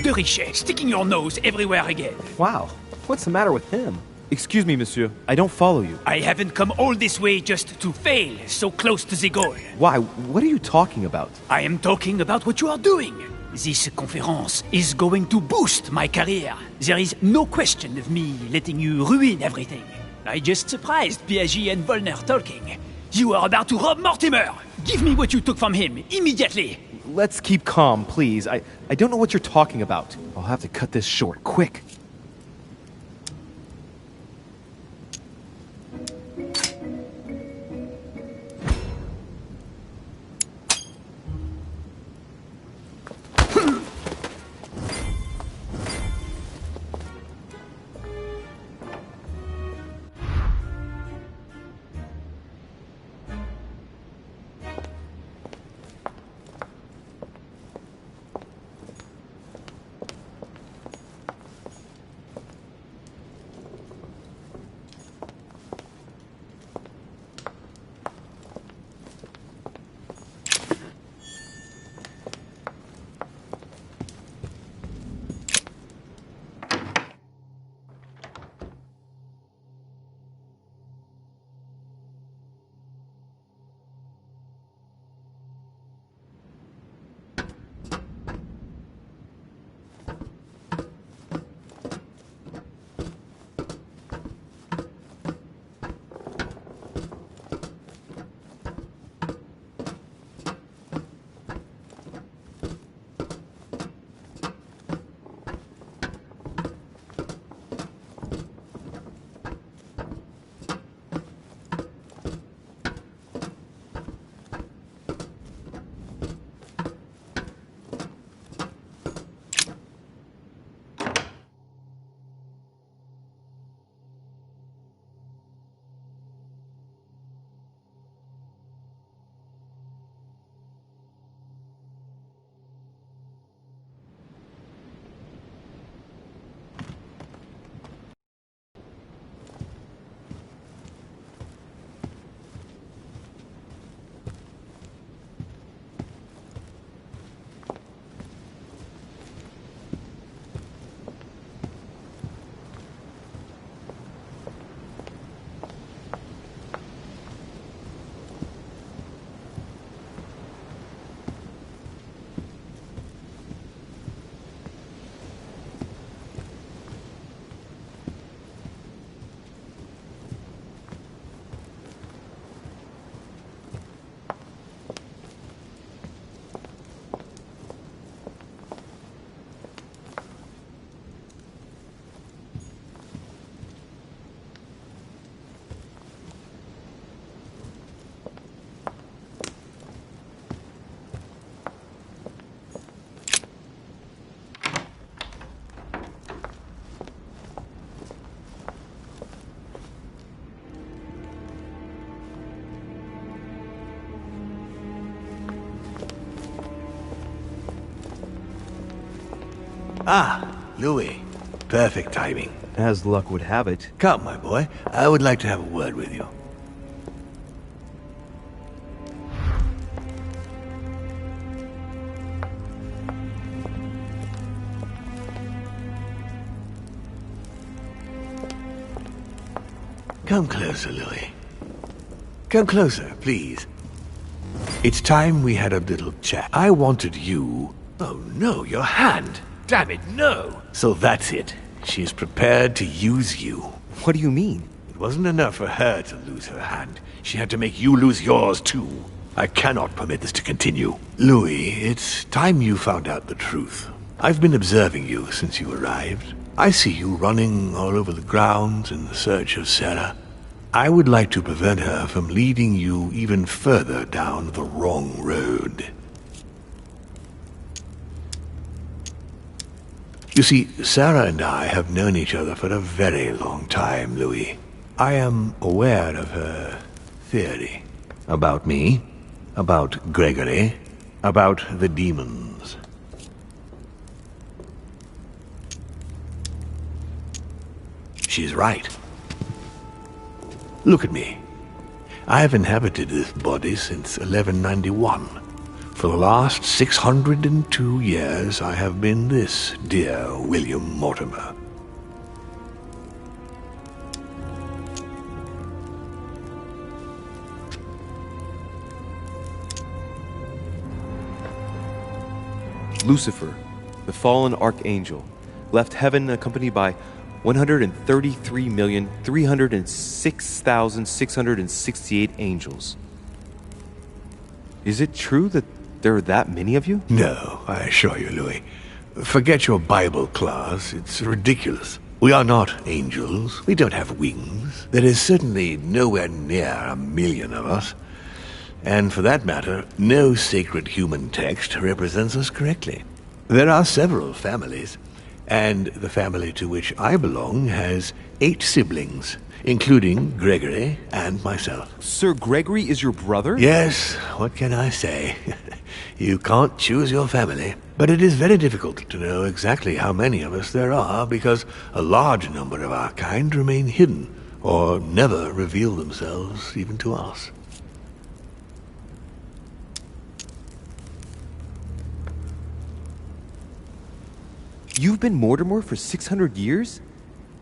de Richet, sticking your nose everywhere again. Wow, what's the matter with him? Excuse me, monsieur. I don't follow you. I haven't come all this way just to fail so close to the goal. Why? What are you talking about? I am talking about what you are doing. This conference is going to boost my career. There is no question of me letting you ruin everything. I just surprised Piaget and Volner talking. You are about to rob Mortimer! Give me what you took from him, immediately! Let's keep calm, please. I don't know what you're talking about. I'll have to cut this short, quick. Ah, Louis. Perfect timing. As luck would have it. Come, my boy. I would like to have a word with you. Come closer, Louis. Come closer, please. It's time we had a little chat. I wanted you... Oh no, your hand! Damn it, no! So that's it. She is prepared to use you. What do you mean? It wasn't enough for her to lose her hand. She had to make you lose yours, too. I cannot permit this to continue. Louis, it's time you found out the truth. I've been observing you since you arrived. I see you running all over the grounds in search of Sarah. I would like to prevent her from leading you even further down the wrong road. You see, Sarah and I have known each other for a very long time, Louis. I am aware of her theory. About me, about Gregory, about the demons. She's right. Look at me. I have inhabited this body since 1191. For the last 602 years, I have been this dear William Mortimer. Lucifer, the fallen archangel, left heaven accompanied by 133,306,668 angels. Is it true that there are that many of you? No, I assure you, Louis. Forget your Bible class. It's ridiculous. We are not angels. We don't have wings. There is certainly nowhere near 1 million of us. And for that matter, no sacred human text represents us correctly. There are several families, and the family to which I belong has 8 siblings, including Gregory and myself. Sir Gregory is your brother? Yes, what can I say? You can't choose your family, but it is very difficult to know exactly how many of us there are because a large number of our kind remain hidden or never reveal themselves even to us. You've been Mortimer for 600 years?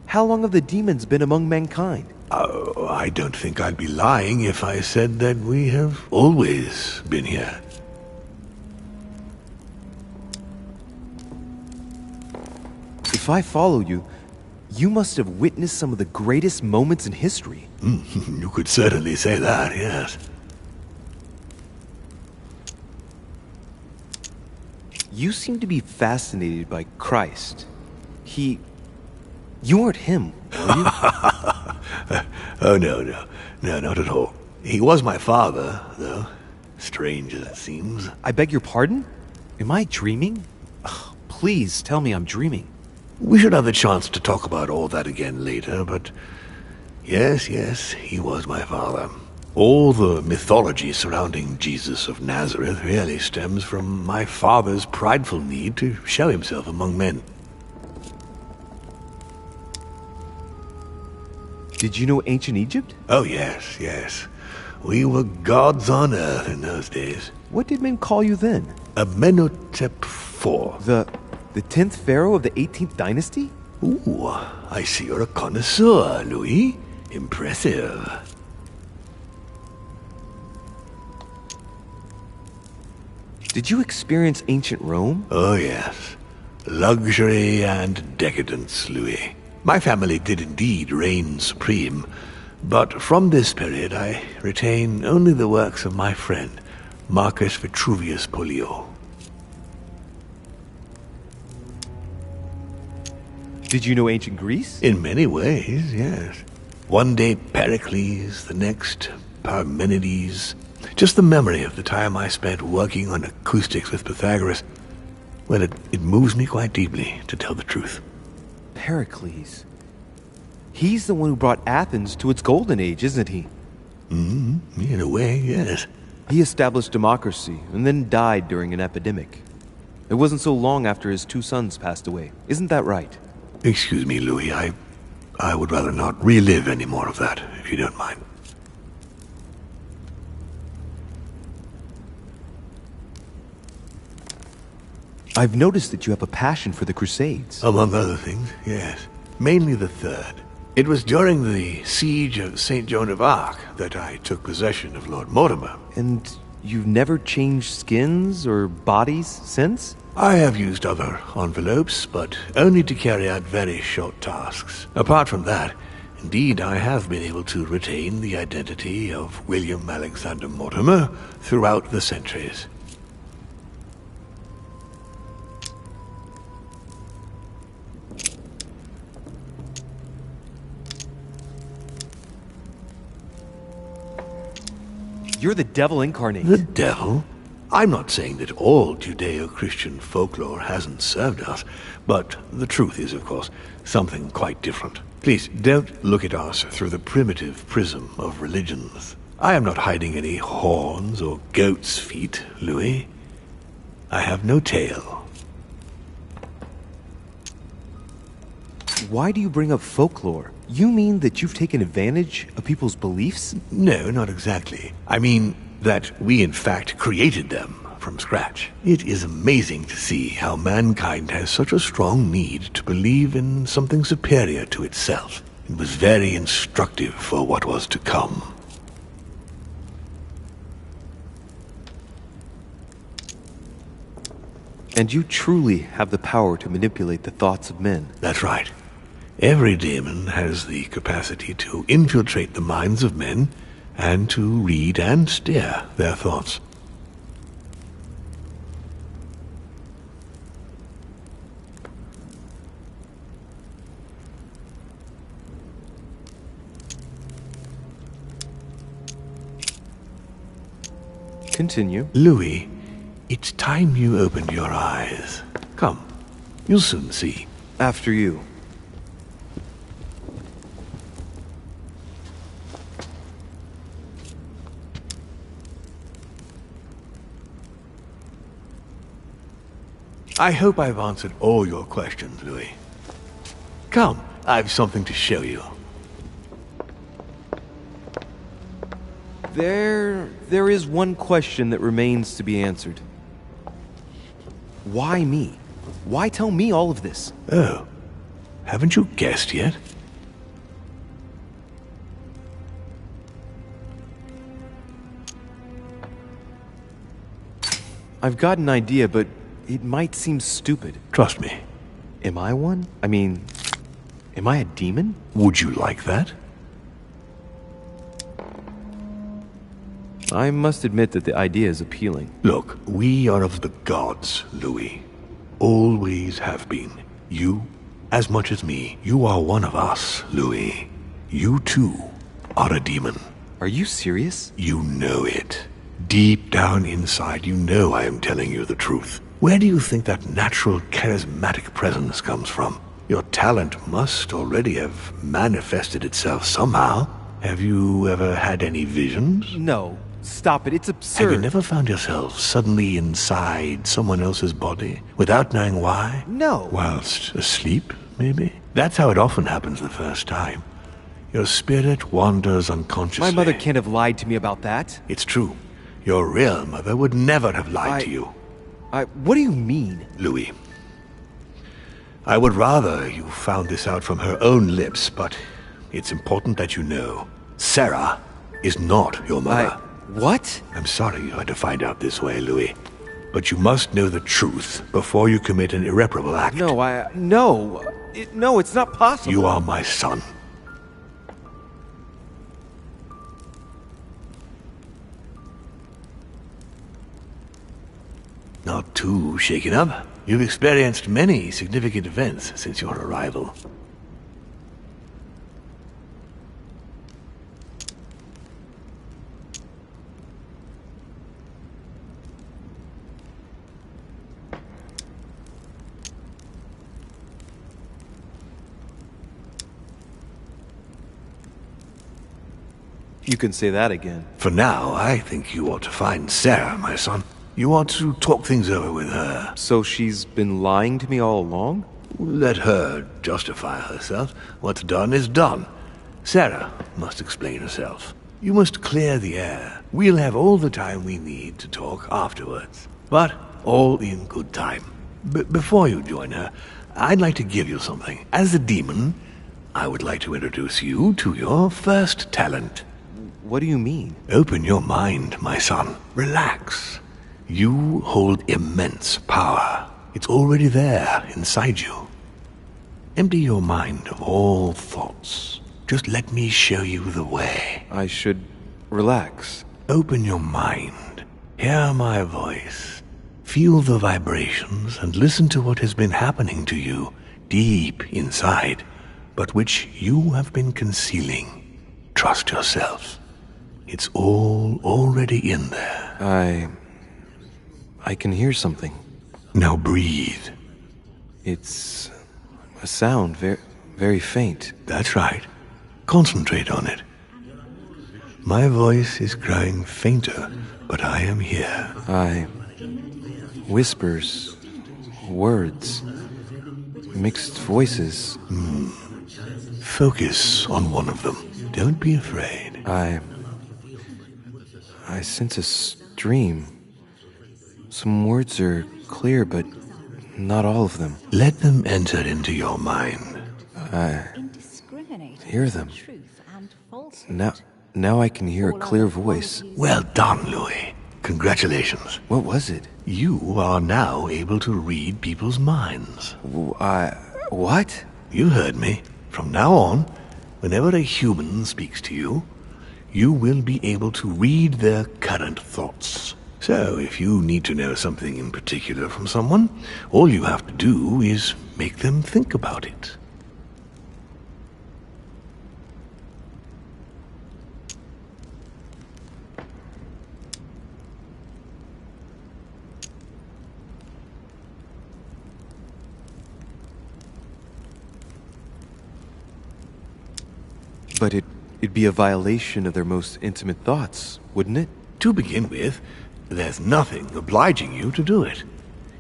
How long have the demons been among mankind? Oh, I don't think I'd be lying if I said that we have always been here. If I follow you, you must have witnessed some of the greatest moments in history. You could certainly say that, yes. You seem to be fascinated by Christ. You weren't him, were you? Oh, no, not at all. He was my father, though. Strange as it seems. I beg your pardon? Am I dreaming? Ugh, please tell me I'm dreaming. We should have the chance to talk about all that again later, but yes, he was my father. All the mythology surrounding Jesus of Nazareth really stems from my father's prideful need to show himself among men. Did you know ancient Egypt? Oh, yes. We were gods on earth in those days. What did men call you then? Amenhotep IV. The 10th pharaoh of the 18th dynasty? Ooh, I see you're a connoisseur, Louis. Impressive. Did you experience ancient Rome? Oh, yes. Luxury and decadence, Louis. My family did indeed reign supreme, but from this period I retain only the works of my friend, Marcus Vitruvius Pollio. Did you know ancient Greece? In many ways, yes. One day Pericles, the next Parmenides. Just the memory of the time I spent working on acoustics with Pythagoras, well, it moves me quite deeply, to tell the truth. Pericles. He's the one who brought Athens to its golden age, isn't he? In a way, yes. He established democracy and then died during an epidemic. It wasn't so long after his 2 sons passed away. Isn't that right? Excuse me, Louis. I would rather not relive any more of that, if you don't mind. I've noticed that you have a passion for the Crusades. Among other things, yes. Mainly the third. It was during the siege of St. Joan of Arc that I took possession of Lord Mortimer. And you've never changed skins or bodies since? I have used other envelopes, but only to carry out very short tasks. Apart from that, indeed, I have been able to retain the identity of William Alexander Mortimer throughout the centuries. You're the devil incarnate. The devil? I'm not saying that all Judeo-Christian folklore hasn't served us, but the truth is, of course, something quite different. Please, don't look at us through the primitive prism of religions. I am not hiding any horns or goat's feet, Louis. I have no tail. Why do you bring up folklore? You mean that you've taken advantage of people's beliefs? No, not exactly. I mean that we in fact created them from scratch. It is amazing to see how mankind has such a strong need to believe in something superior to itself. It was very instructive for what was to come. And you truly have the power to manipulate the thoughts of men. That's right. Every demon has the capacity to infiltrate the minds of men and to read and steer their thoughts. Continue. Louis, it's time you opened your eyes. Come, you'll soon see. After you. I hope I've answered all your questions, Louis. Come, I've something to show you. There is one question that remains to be answered. Why me? Why tell me all of this? Oh, haven't you guessed yet? I've got an idea, but it might seem stupid. Trust me. Am I one? I mean, am I a demon? Would you like that? I must admit that the idea is appealing. Look, we are of the gods, Louis. Always have been. You, as much as me, you are one of us, Louis. You too are a demon. Are you serious? You know it. Deep down inside, you know I am telling you the truth. Where do you think that natural, charismatic presence comes from? Your talent must already have manifested itself somehow. Have you ever had any visions? No. Stop it. It's absurd. Have you never found yourself suddenly inside someone else's body without knowing why? No. Whilst asleep, maybe? That's how it often happens the first time. Your spirit wanders unconsciously. My mother can't have lied to me about that. It's true. Your real mother would never have lied to you. What do you mean? Louis, I would rather you found this out from her own lips, but it's important that you know. Sarah is not your mother. What? I'm sorry you had to find out this way, Louis. But you must know the truth before you commit an irreparable act. No, no, it's not possible. You are my son. Not too shaken up. You've experienced many significant events since your arrival. You can say that again. For now, I think you ought to find Sarah, my son. You ought to talk things over with her. So she's been lying to me all along? Let her justify herself. What's done is done. Sarah must explain herself. You must clear the air. We'll have all the time we need to talk afterwards. But all in good time. Before you join her, I'd like to give you something. As a demon, I would like to introduce you to your first talent. What do you mean? Open your mind, my son. Relax. You hold immense power. It's already there inside you. Empty your mind of all thoughts. Just let me show you the way. I should relax. Open your mind. Hear my voice. Feel the vibrations and listen to what has been happening to you deep inside, but which you have been concealing. Trust yourself. It's all already in there. I can hear something. Now breathe. It's a sound, very faint. That's right. Concentrate on it. My voice is growing fainter, but I am here. Whispers, words, mixed voices. Focus on one of them. Don't be afraid. I sense a stream. Some words are clear, but not all of them. Let them enter into your mind. I hear them. Now I can hear a clear voice. Well done, Louis. Congratulations. What was it? You are now able to read people's minds. What? You heard me. From now on, whenever a human speaks to you, you will be able to read their current thoughts. So, if you need to know something in particular from someone, all you have to do is make them think about it. But it'd be a violation of their most intimate thoughts, wouldn't it? To begin with, there's nothing obliging you to do it.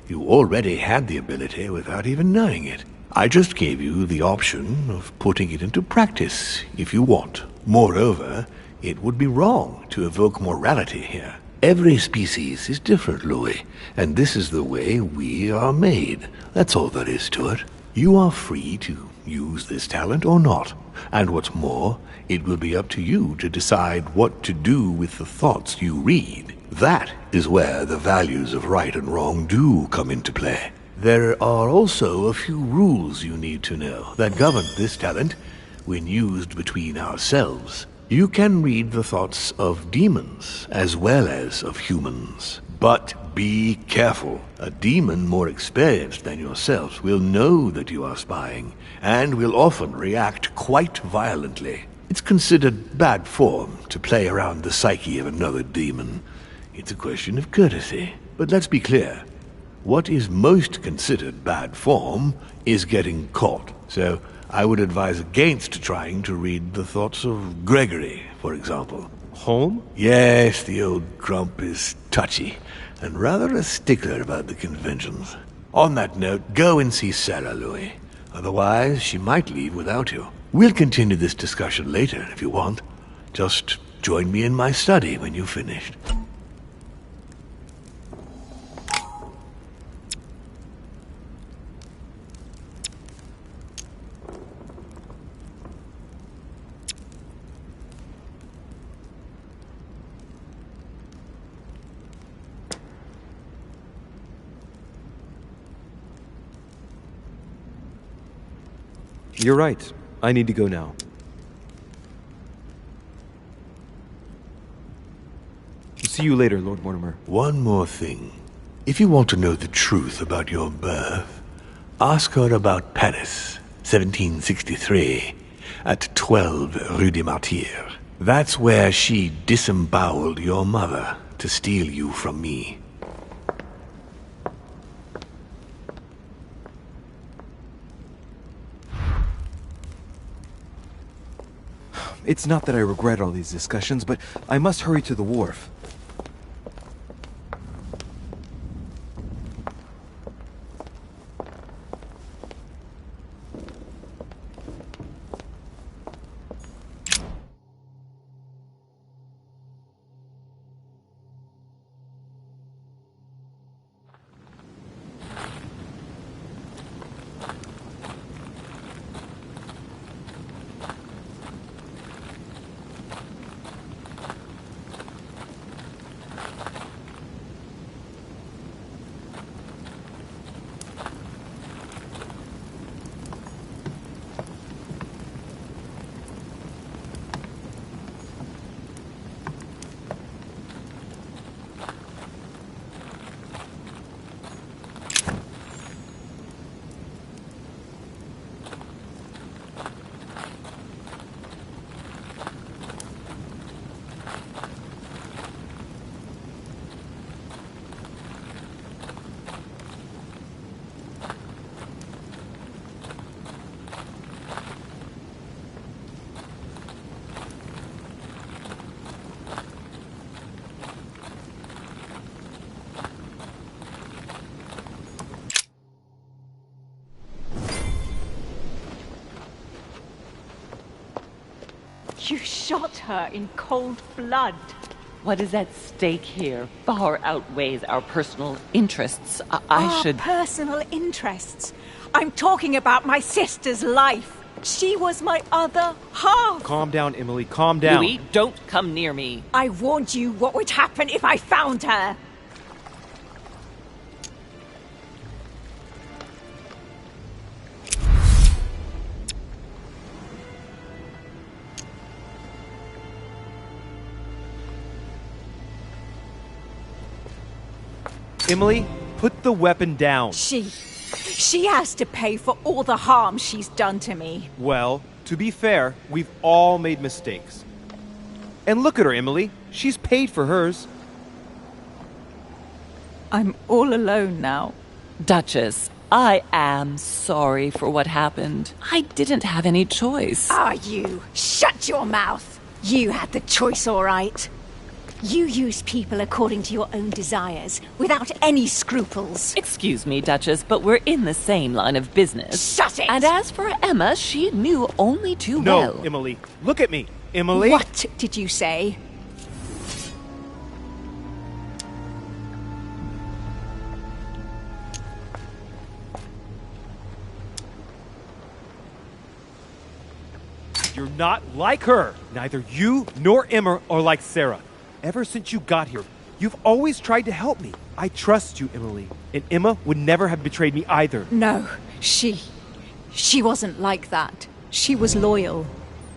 You already had the ability without even knowing it. I just gave you the option of putting it into practice if you want. Moreover, it would be wrong to evoke morality here. Every species is different, Louis, and this is the way we are made. That's all there is to it. You are free to use this talent or not. And what's more, it will be up to you to decide what to do with the thoughts you read. That is where the values of right and wrong do come into play. There are also a few rules you need to know that govern this talent when used between ourselves. You can read the thoughts of demons as well as of humans. But be careful. A demon more experienced than yourselves will know that you are spying, and will often react quite violently. It's considered bad form to play around the psyche of another demon. It's a question of courtesy. But let's be clear. What is most considered bad form is getting caught. So I would advise against trying to read the thoughts of Gregory, for example. Home? Yes, the old grump is touchy, and rather a stickler about the conventions. On that note, go and see Sarah, Louis. Otherwise, she might leave without you. We'll continue this discussion later, if you want. Just join me in my study when you've finished. You're right. I need to go now. See you later, Lord Mortimer. One more thing. If you want to know the truth about your birth, ask her about Paris, 1763, at 12 Rue des Martyrs. That's where she disemboweled your mother to steal you from me. It's not that I regret all these discussions, but I must hurry to the wharf. You shot her in cold blood. What is at stake here far outweighs our personal interests. Our personal interests? I'm talking about my sister's life. She was my other half. Calm down, Emily, calm down. Louis, don't come near me. I warned you what would happen if I found her. Emily, put the weapon down. She has to pay for all the harm she's done to me. Well, to be fair, we've all made mistakes. And look at her, Emily. She's paid for hers. I'm all alone now. Duchess, I am sorry for what happened. I didn't have any choice. You? Shut your mouth. You had the choice, all right. You used people according to your own desires, without any scruples. Excuse me, Duchess, but we're in the same line of business. Shut it! And as for Emma, she knew only too well. No, Emily. Look at me. Emily? What did you say? You're not like her. Neither you nor Emma are like Sarah. Ever since you got here, you've always tried to help me. I trust you, Emily. And Emma would never have betrayed me either. No, she wasn't like that. She was loyal.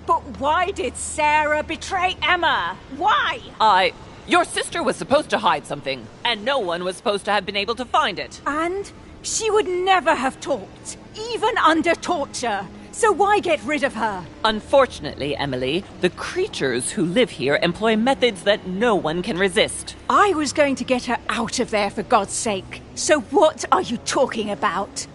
But why did Sarah betray Emma? Why? Your sister was supposed to hide something, and no one was supposed to have been able to find it. And she would never have talked, even under torture. So why get rid of her? Unfortunately, Emily, the creatures who live here employ methods that no one can resist. I was going to get her out of there, for God's sake. So what are you talking about?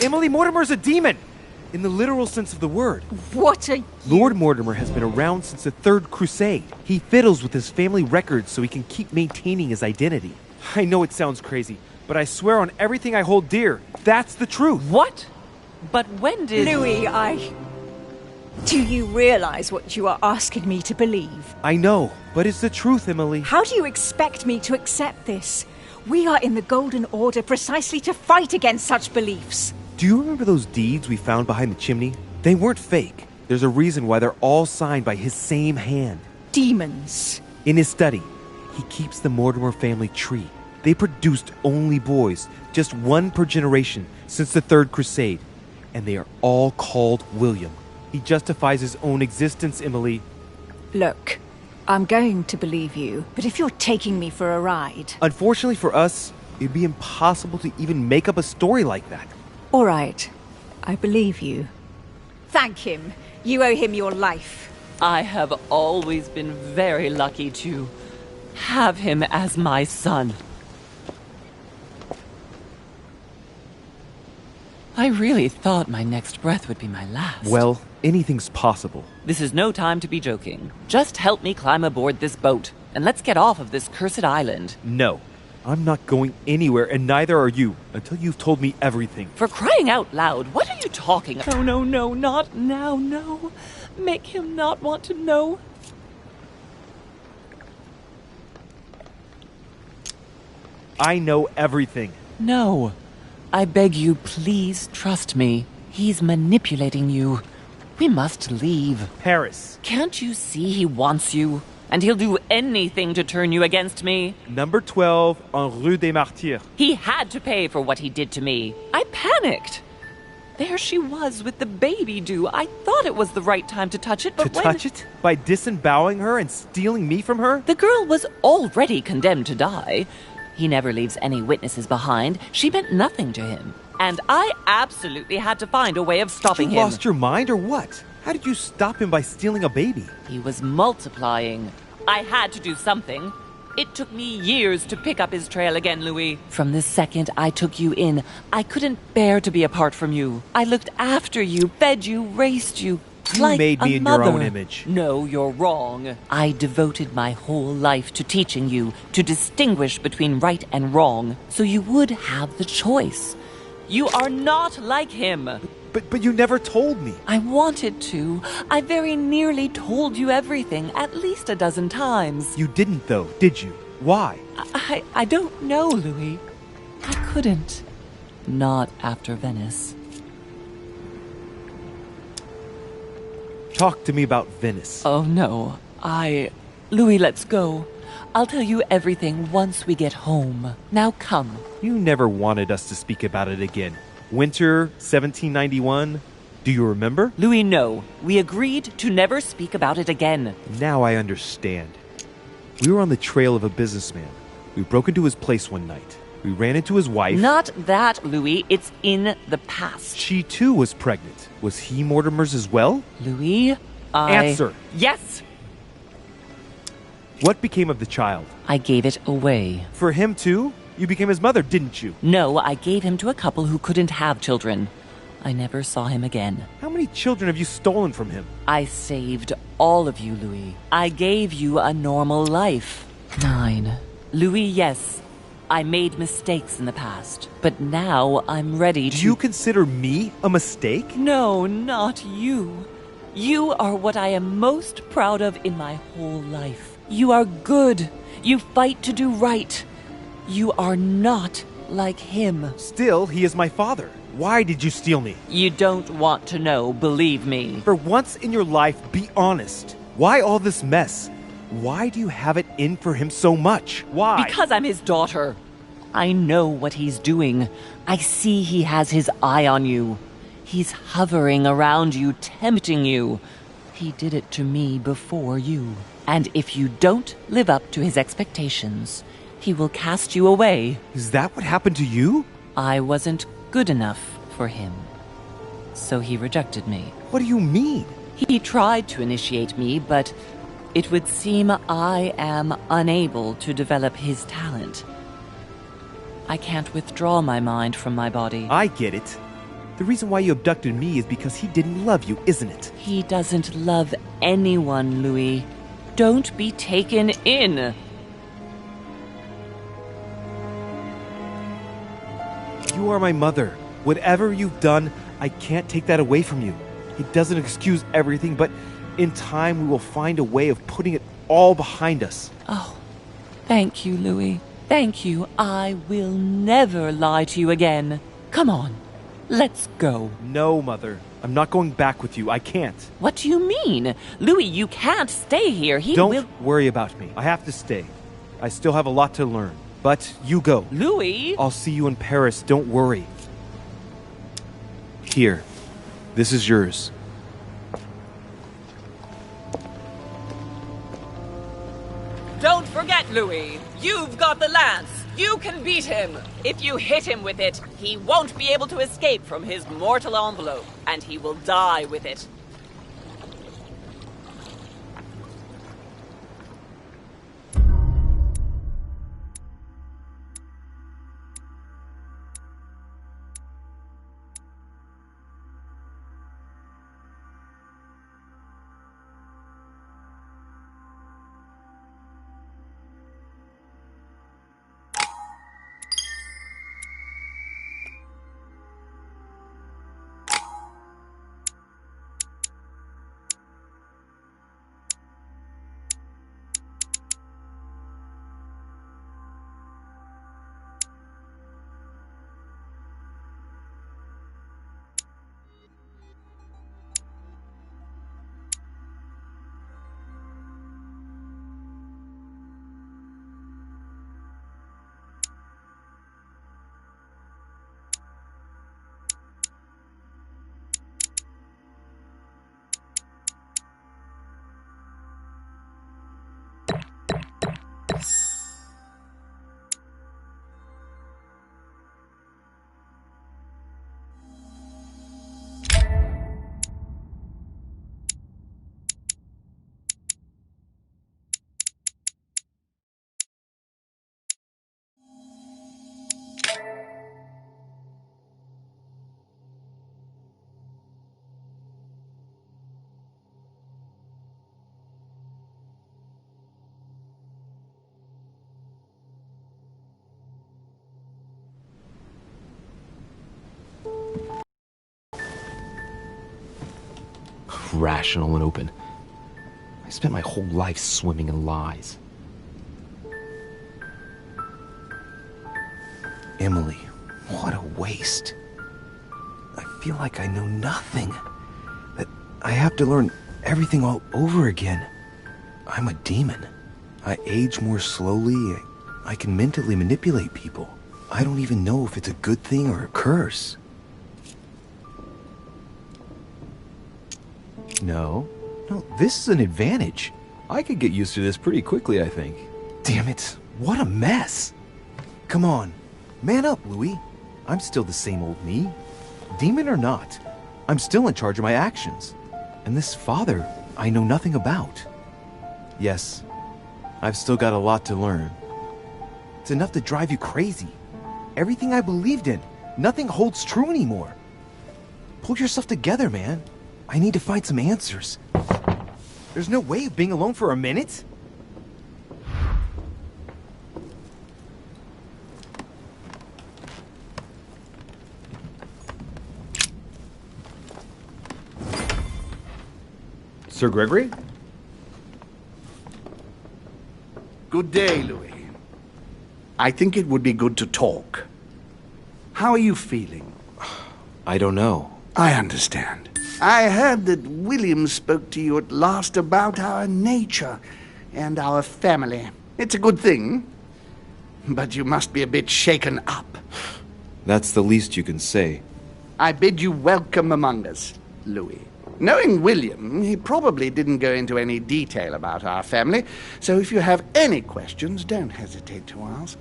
Emily, Mortimer's a demon! In the literal sense of the word. What are you... Lord Mortimer has been around since the Third Crusade. He fiddles with his family records so he can keep maintaining his identity. I know it sounds crazy, but I swear on everything I hold dear, that's the truth. What? But when did... Louis, Do you realize what you are asking me to believe? I know, but it's the truth, Emily. How do you expect me to accept this? We are in the Golden Order precisely to fight against such beliefs. Do you remember those deeds we found behind the chimney? They weren't fake. There's a reason why they're all signed by his same hand. Demons. In his study, he keeps the Mortimer family tree. They produced only boys, just one per generation since the Third Crusade. And they are all called William. He justifies his own existence, Emily. Look, I'm going to believe you, but if you're taking me for a ride... Unfortunately for us, it'd be impossible to even make up a story like that. All right, I believe you. Thank him. You owe him your life. I have always been very lucky to have him as my son. I really thought my next breath would be my last. Well, anything's possible. This is no time to be joking. Just help me climb aboard this boat, and let's get off of this cursed island. No. I'm not going anywhere, and neither are you, until you've told me everything. For crying out loud, what are you talking about? No, not now, no. Make him not want to know. I know everything. No. I beg you, please trust me. He's manipulating you. We must leave. Paris. Can't you see he wants you? And he'll do anything to turn you against me. Number 12 on Rue des Martyrs. He had to pay for what he did to me. I panicked. There she was with the baby due. I thought it was the right time to touch it, but touch it? By disemboweling her and stealing me from her? The girl was already condemned to die. He never leaves any witnesses behind. She meant nothing to him. And I absolutely had to find a way of stopping him. You lost your mind or what? How did you stop him by stealing a baby? He was multiplying. I had to do something. It took me years to pick up his trail again, Louis. From the second I took you in, I couldn't bear to be apart from you. I looked after you, fed you, raised you. act You like made me a in your own mother. image. No, you're wrong. I devoted my whole life to teaching you to distinguish between right and wrong, so you would have the choice. You are not like him. But you never told me. I wanted to. I very nearly told you everything, at least a dozen times. You didn't, though, did you? Why? I don't know, Louis. I couldn't. Not after Venice. Talk to me about Venice. Oh, no. Louis, let's go. I'll tell you everything once we get home. Now come. You never wanted us to speak about it again. Winter 1791? Do you remember? Louis, no. We agreed to never speak about it again. Now I understand. We were on the trail of a businessman. We broke into his place one night. We ran into his wife. Not that, Louis. It's in the past. She too was pregnant. Was he Mortimer's as well? Louis, Answer. Yes! What became of the child? I gave it away. For him too? You became his mother, didn't you? No, I gave him to a couple who couldn't have children. I never saw him again. How many children have you stolen from him? I saved all of you, Louis. I gave you a normal life. 9. Louis, yes. I made mistakes in the past, but now I'm ready to... Do you consider me a mistake? No, not you. You are what I am most proud of in my whole life. You are good. You fight to do right. You are not like him. Still, he is my father. Why did you steal me? You don't want to know, believe me. For once in your life, be honest. Why all this mess? Why do you have it in for him so much? Why? Because I'm his daughter. I know what he's doing. I see he has his eye on you. He's hovering around you, tempting you. He did it to me before you. And if you don't live up to his expectations, he will cast you away. Is that what happened to you? I wasn't good enough for him. So he rejected me. What do you mean? He tried to initiate me, but it would seem I am unable to develop his talent. I can't withdraw my mind from my body. I get it. The reason why you abducted me is because he didn't love you, isn't it? He doesn't love anyone, Louis. Don't be taken in. You are my mother. Whatever you've done, I can't take that away from you. It doesn't excuse everything, but in time we will find a way of putting it all behind us. Oh, thank you, Louis. Thank you. I will never lie to you again. Come on, let's go. No, Mother. I'm not going back with you. I can't. What do you mean? Louis, you can't stay here. He Don't will... worry about me. I have to stay. I still have a lot to learn. But you go. Louis? I'll see you in Paris. Don't worry. Here. This is yours. Don't forget, Louis. You've got the lance. You can beat him. If you hit him with it, he won't be able to escape from his mortal envelope, and he will die with it. rational and open. I spent my whole life swimming in lies. Emily, what a waste. I feel like I know nothing. That I have to learn everything all over again. I'm a demon. I age more slowly. I can mentally manipulate people. I don't even know if it's a good thing or a curse. No, this is an advantage. I could get used to this pretty quickly, I think. Damn it, what a mess. Come on, man up, Louis. I'm still the same old me. Demon or not, I'm still in charge of my actions. And this father, I know nothing about. Yes, I've still got a lot to learn. It's enough to drive you crazy. Everything I believed in, nothing holds true anymore. Pull yourself together, man. I need to find some answers. There's no way of being alone for a minute. Sir Gregory? Good day, Louis. I think it would be good to talk. How are you feeling? I don't know. I understand. I heard that William spoke to you at last about our nature and our family. It's a good thing, but you must be a bit shaken up. That's the least you can say. I bid you welcome among us, Louis. Knowing William, he probably didn't go into any detail about our family, so if you have any questions, don't hesitate to ask.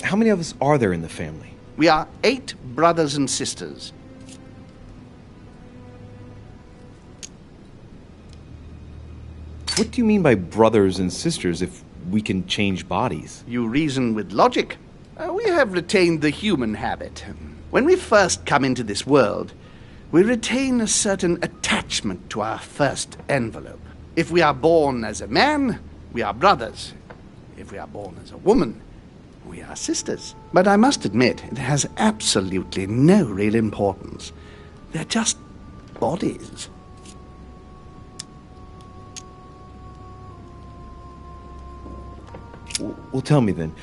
How many of us are there in the family? We are 8 brothers and sisters. What do you mean by brothers and sisters if we can change bodies? You reason with logic. We have retained the human habit. When we first come into this world, we retain a certain attachment to our first envelope. If we are born as a man, we are brothers. If we are born as a woman, we are sisters. But I must admit, it has absolutely no real importance. They're just bodies. Well, tell me then,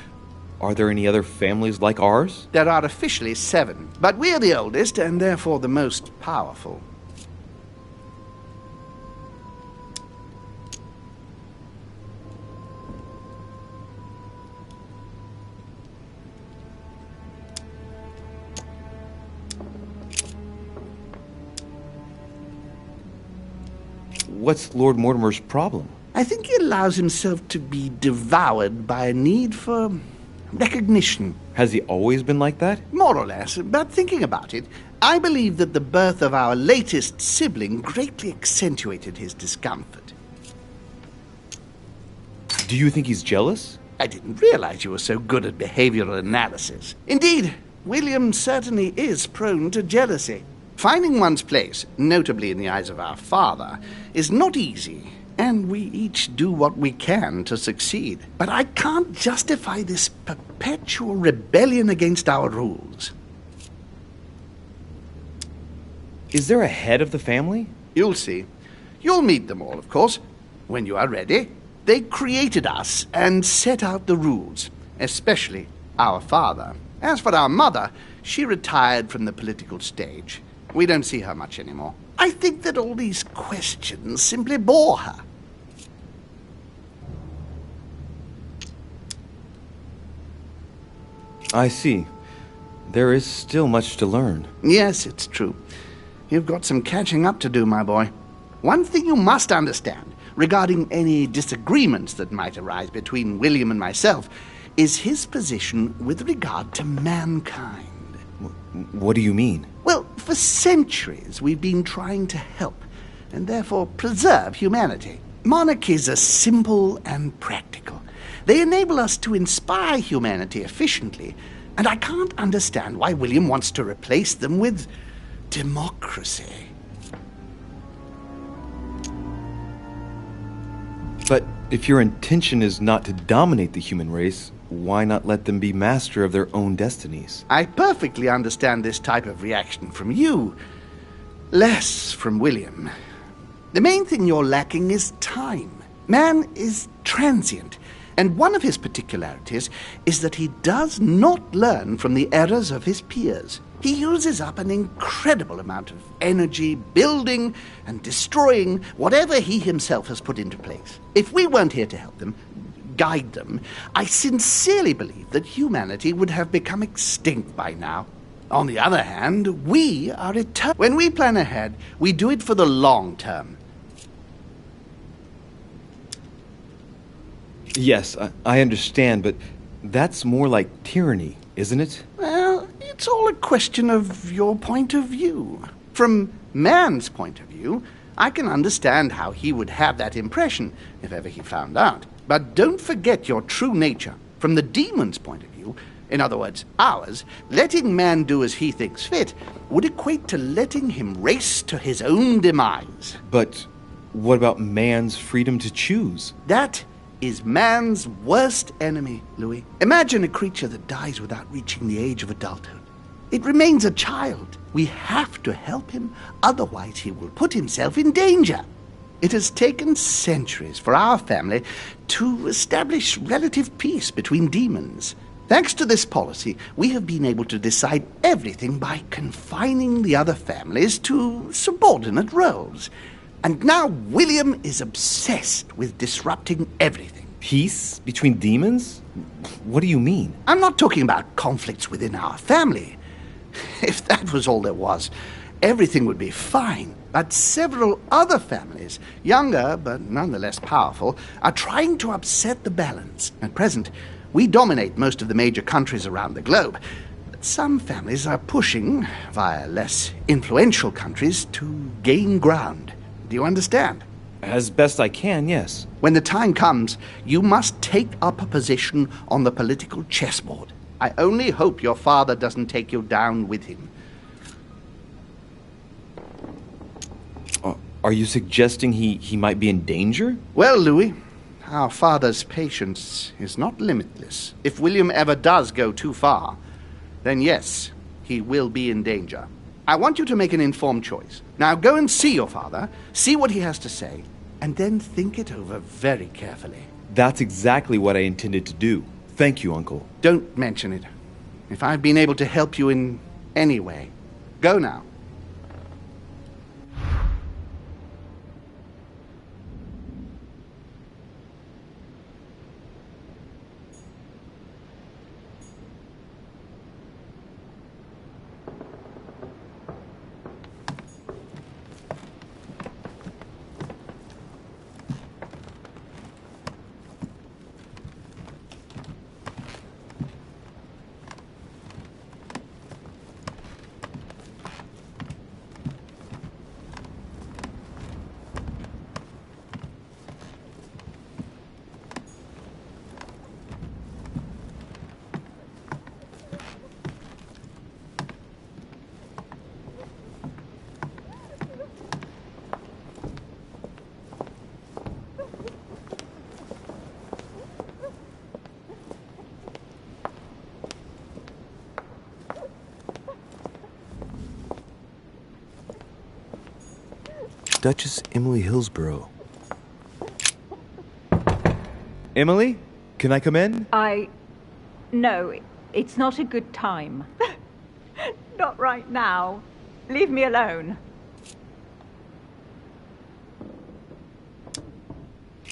are there any other families like ours? There are officially 7, but we're the oldest and therefore the most powerful. What's Lord Mortimer's problem? I think he allows himself to be devoured by a need for recognition. Has he always been like that? More or less, but thinking about it, I believe that the birth of our latest sibling greatly accentuated his discomfort. Do you think he's jealous? I didn't realize you were so good at behavioral analysis. Indeed, William certainly is prone to jealousy. Finding one's place, notably in the eyes of our father, is not easy, and we each do what we can to succeed. But I can't justify this perpetual rebellion against our rules. Is there a head of the family? You'll see. You'll meet them all, of course, when you are ready. They created us and set out the rules, especially our father. As for our mother, she retired from the political stage. We don't see her much anymore. I think that all these questions simply bore her. I see. There is still much to learn. Yes, it's true. You've got some catching up to do, my boy. One thing you must understand, regarding any disagreements that might arise between William and myself, is his position with regard to mankind. What do you mean? Well, for centuries we've been trying to help, and therefore preserve humanity. Monarchies are simple and practical. They enable us to inspire humanity efficiently, and I can't understand why William wants to replace them with democracy. But if your intention is not to dominate the human race, why not let them be master of their own destinies? I perfectly understand this type of reaction from you. Less from William. The main thing you're lacking is time. Man is transient, and one of his particularities is that he does not learn from the errors of his peers. He uses up an incredible amount of energy building and destroying whatever he himself has put into place. If we weren't here to help them, guide them, I sincerely believe that humanity would have become extinct by now. On the other hand, we are eternal. When we plan ahead, we do it for the long term. Yes, I understand, but that's more like tyranny, isn't it? Well, it's all a question of your point of view. From man's point of view, I can understand how he would have that impression if ever he found out. But don't forget your true nature. From the demon's point of view, in other words, ours, letting man do as he thinks fit would equate to letting him race to his own demise. But what about man's freedom to choose? That is man's worst enemy, Louis. Imagine a creature that dies without reaching the age of adulthood. It remains a child. We have to help him, otherwise he will put himself in danger. It has taken centuries for our family to establish relative peace between demons. Thanks to this policy, we have been able to decide everything by confining the other families to subordinate roles. And now William is obsessed with disrupting everything. Peace between demons? What do you mean? I'm not talking about conflicts within our family. If that was all there was, everything would be fine. But several other families, younger but nonetheless powerful, are trying to upset the balance. At present, we dominate most of the major countries around the globe. But some families are pushing, via less influential countries, to gain ground. Do you understand? As best I can, yes. When the time comes, you must take up a position on the political chessboard. I only hope your father doesn't take you down with him. Are you suggesting he might be in danger? Well, Louis, our father's patience is not limitless. If William ever does go too far, then yes, he will be in danger. I want you to make an informed choice. Now go and see your father, see what he has to say, and then think it over very carefully. That's exactly what I intended to do. Thank you, Uncle. Don't mention it. If I've been able to help you in any way, go now. Duchess Emily Hillsborough. Emily, can I come in? No, it's not a good time. Not right now. Leave me alone.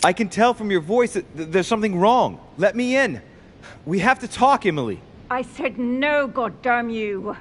I can tell from your voice that there's something wrong. Let me in. We have to talk, Emily. I said no, goddamn you.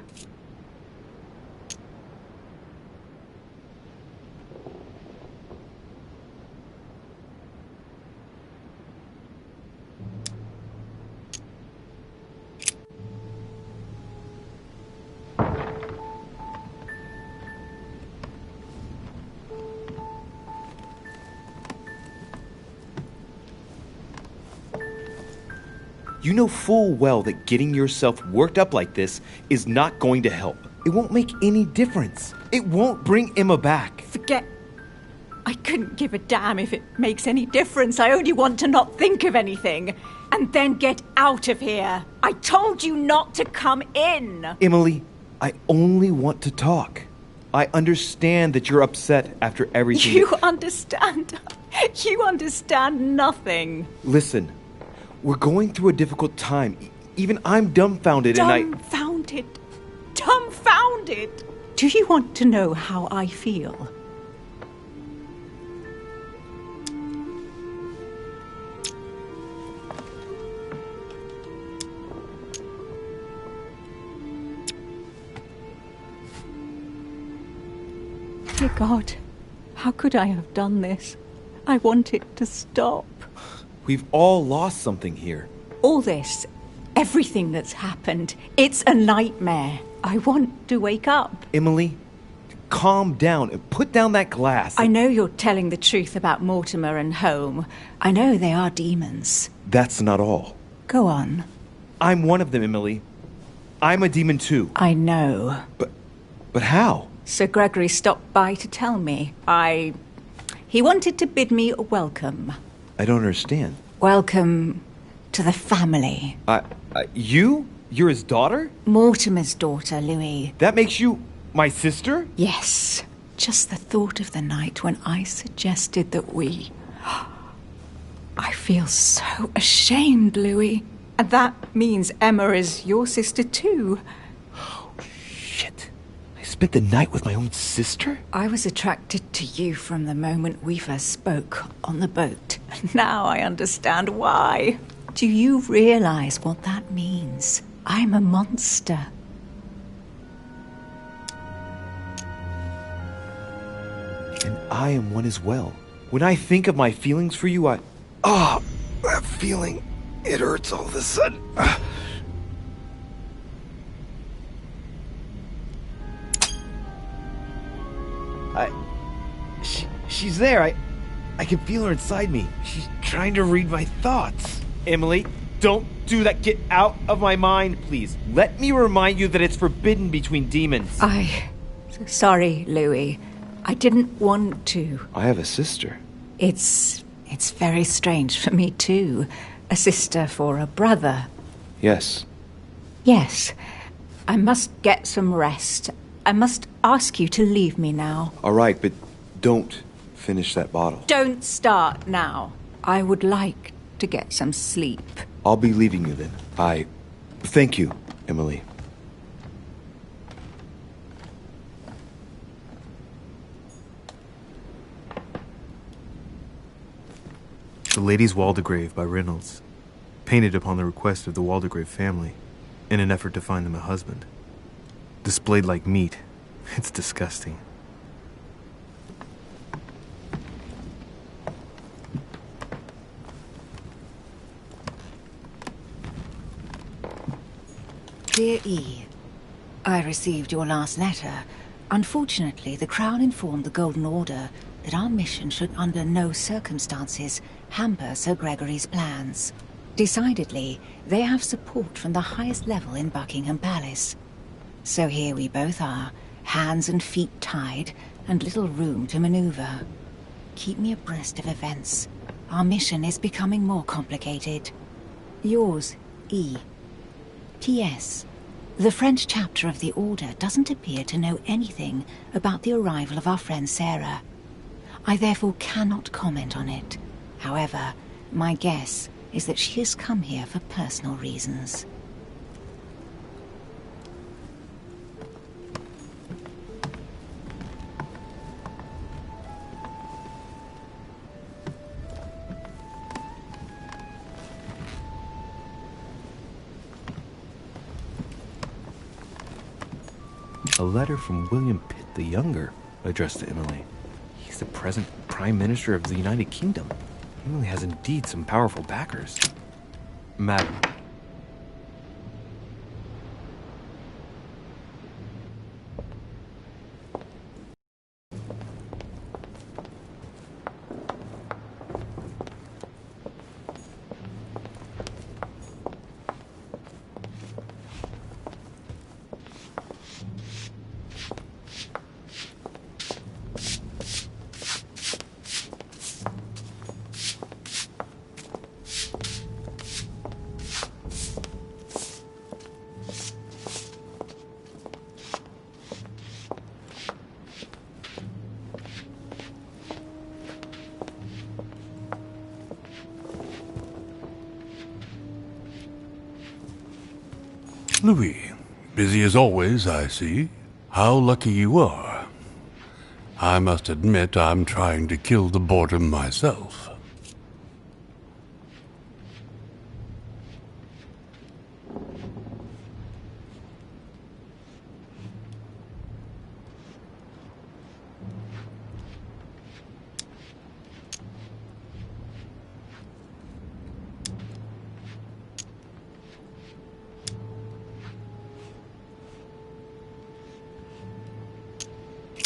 You know full well that getting yourself worked up like this is not going to help. It won't make any difference. It won't bring Emma back. Forget... I couldn't give a damn if it makes any difference. I only want to not think of anything. And then get out of here. I told you not to come in. Emily, I only want to talk. I understand that you're upset after everything. You understand? You understand nothing. Listen, we're going through a difficult time. Even I'm dumbfounded and Dumbfounded. Dumbfounded. Do you want to know how I feel? Dear God, how could I have done this? I want it to stop. We've all lost something here. All this, everything that's happened, it's a nightmare. I want to wake up. Emily, calm down and put down that glass. I know you're telling the truth about Mortimer and Home. I know they are demons. That's not all. Go on. I'm one of them, Emily. I'm a demon too. I know. But how? Sir Gregory stopped by to tell me. He wanted to bid me a welcome. I don't understand. Welcome to the family. You're his daughter? Mortimer's daughter, Louis. That makes you my sister? Yes. Just the thought of the night when I suggested that we... I feel so ashamed, Louis. And that means Emma is your sister too. Shit. I spent the night with my own sister? I was attracted to you from the moment we first spoke on the boat. Now I understand why. Do you realize what that means? I'm a monster. And I am one as well. When I think of my feelings for you, that feeling, it hurts all of a sudden. She's there. I can feel her inside me. She's trying to read my thoughts. Emily, don't do that. Get out of my mind, please. Let me remind you that it's forbidden between demons. Sorry, Louis. I didn't want to. I have a sister. It's very strange for me too. A sister for a brother. Yes. Yes. I must get some rest. I must ask you to leave me now. All right, but don't finish that bottle. Don't start now. I would like to get some sleep. I'll be leaving you then. Thank you, Emily. The Lady's Waldegrave by Reynolds, painted upon the request of the Waldegrave family in an effort to find them a husband. Displayed like meat. It's disgusting. Dear E, I received your last letter. Unfortunately, the Crown informed the Golden Order that our mission should under no circumstances hamper Sir Gregory's plans. Decidedly, they have support from the highest level in Buckingham Palace. So here we both are, hands and feet tied, and little room to maneuver. Keep me abreast of events. Our mission is becoming more complicated. Yours, E. T.S. The French chapter of the Order doesn't appear to know anything about the arrival of our friend Sarah. I therefore cannot comment on it. However, my guess is that she has come here for personal reasons. A letter from William Pitt the Younger, addressed to Emily. He's the present Prime Minister of the United Kingdom. Emily has indeed some powerful backers. Madam. Louis, busy as always, I see. How lucky you are. I must admit I'm trying to kill the boredom myself.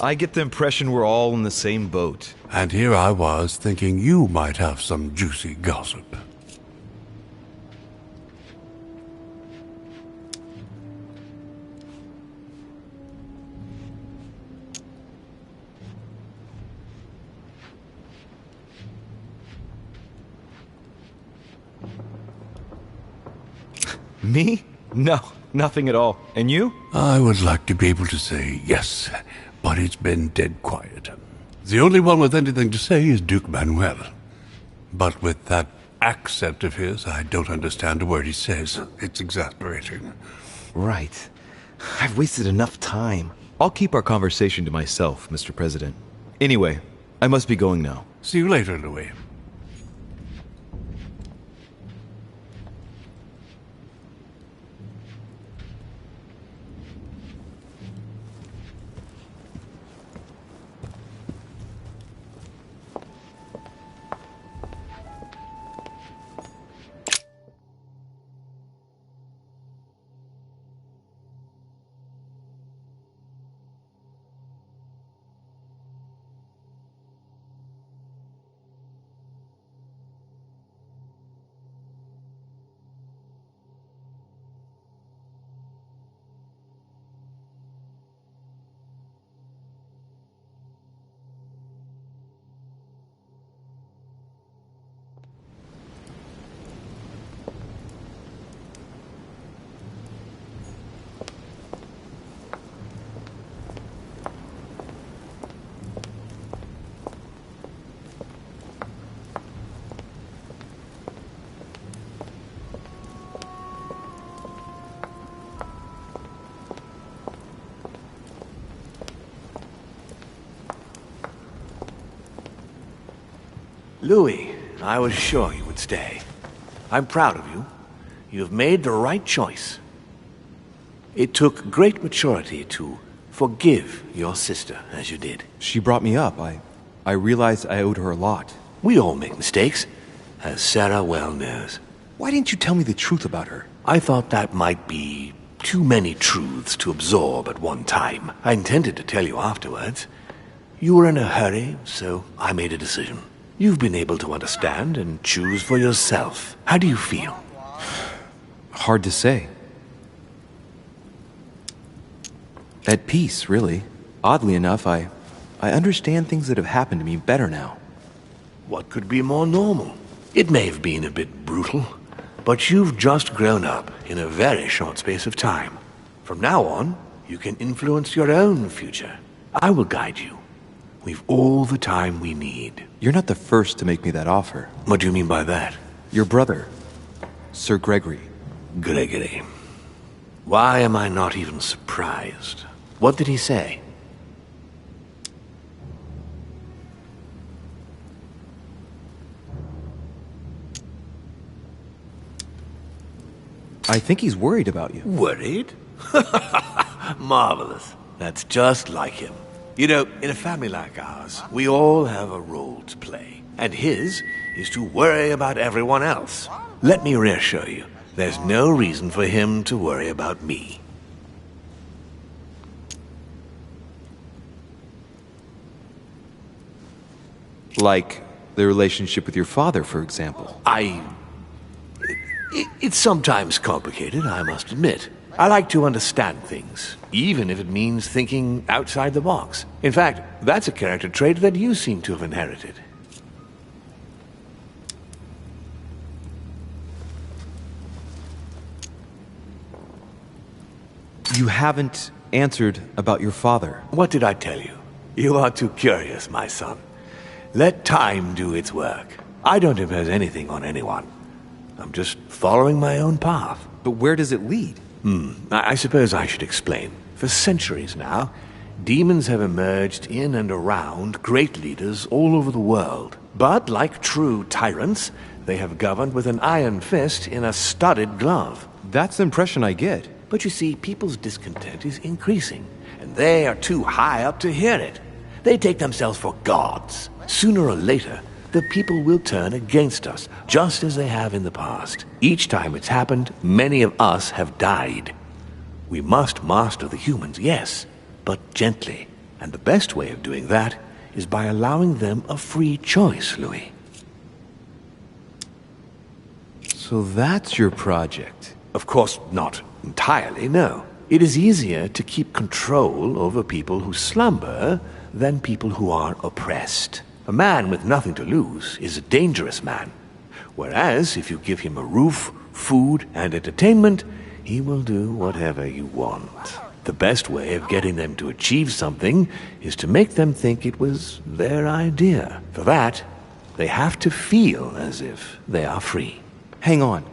I get the impression we're all in the same boat. And here I was thinking you might have some juicy gossip. Me? No, nothing at all. And you? I would like to be able to say yes, but it's been dead quiet. The only one with anything to say is Duke Manuel. But with that accent of his, I don't understand a word he says. It's exasperating. Right. I've wasted enough time. I'll keep our conversation to myself, Mr. President. Anyway, I must be going now. See you later, Louis. Louis, I was sure you would stay. I'm proud of you. You have made the right choice. It took great maturity to forgive your sister as you did. She brought me up. I realized I owed her a lot. We all make mistakes, as Sarah well knows. Why didn't you tell me the truth about her? I thought that might be too many truths to absorb at one time. I intended to tell you afterwards. You were in a hurry, so I made a decision. You've been able to understand and choose for yourself. How do you feel? Hard to say. At peace, really. Oddly enough, I understand things that have happened to me better now. What could be more normal? It may have been a bit brutal, but you've just grown up in a very short space of time. From now on, you can influence your own future. I will guide you. We've all the time we need. You're not the first to make me that offer. What do you mean by that? Your brother, Sir Gregory. Gregory. Why am I not even surprised? What did he say? I think he's worried about you. Worried? Marvelous. That's just like him. You know, in a family like ours, we all have a role to play. And his is to worry about everyone else. Let me reassure you, there's no reason for him to worry about me. Like the relationship with your father, for example. It's sometimes complicated, I must admit. I like to understand things, even if it means thinking outside the box. In fact, that's a character trait that you seem to have inherited. You haven't answered about your father. What did I tell you? You are too curious, my son. Let time do its work. I don't impose anything on anyone. I'm just following my own path. But where does it lead? I suppose I should explain. For centuries now, demons have emerged in and around great leaders all over the world. But like true tyrants, they have governed with an iron fist in a studded glove. That's the impression I get. But you see, people's discontent is increasing, and they are too high up to hear it. They take themselves for gods. Sooner or later, the people will turn against us, just as they have in the past. Each time it's happened, many of us have died. We must master the humans, yes, but gently. And the best way of doing that is by allowing them a free choice, Louis. So that's your project. Of course, not entirely, no. It is easier to keep control over people who slumber than people who are oppressed. A man with nothing to lose is a dangerous man. Whereas, if you give him a roof, food, and entertainment, he will do whatever you want. The best way of getting them to achieve something is to make them think it was their idea. For that, they have to feel as if they are free. Hang on.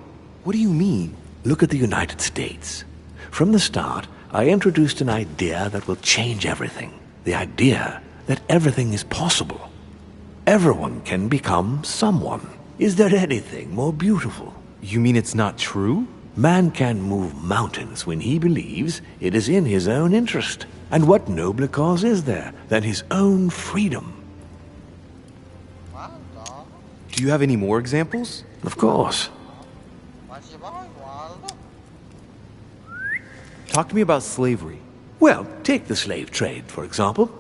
What do you mean? Look at the United States. From the start, I introduced an idea that will change everything. The idea that everything is possible. Everyone can become someone. Is there anything more beautiful? You mean it's not true? Man can move mountains when he believes it is in his own interest. And what nobler cause is there than his own freedom? Do you have any more examples? Of course. Talk to me about slavery. Well, take the slave trade, for example.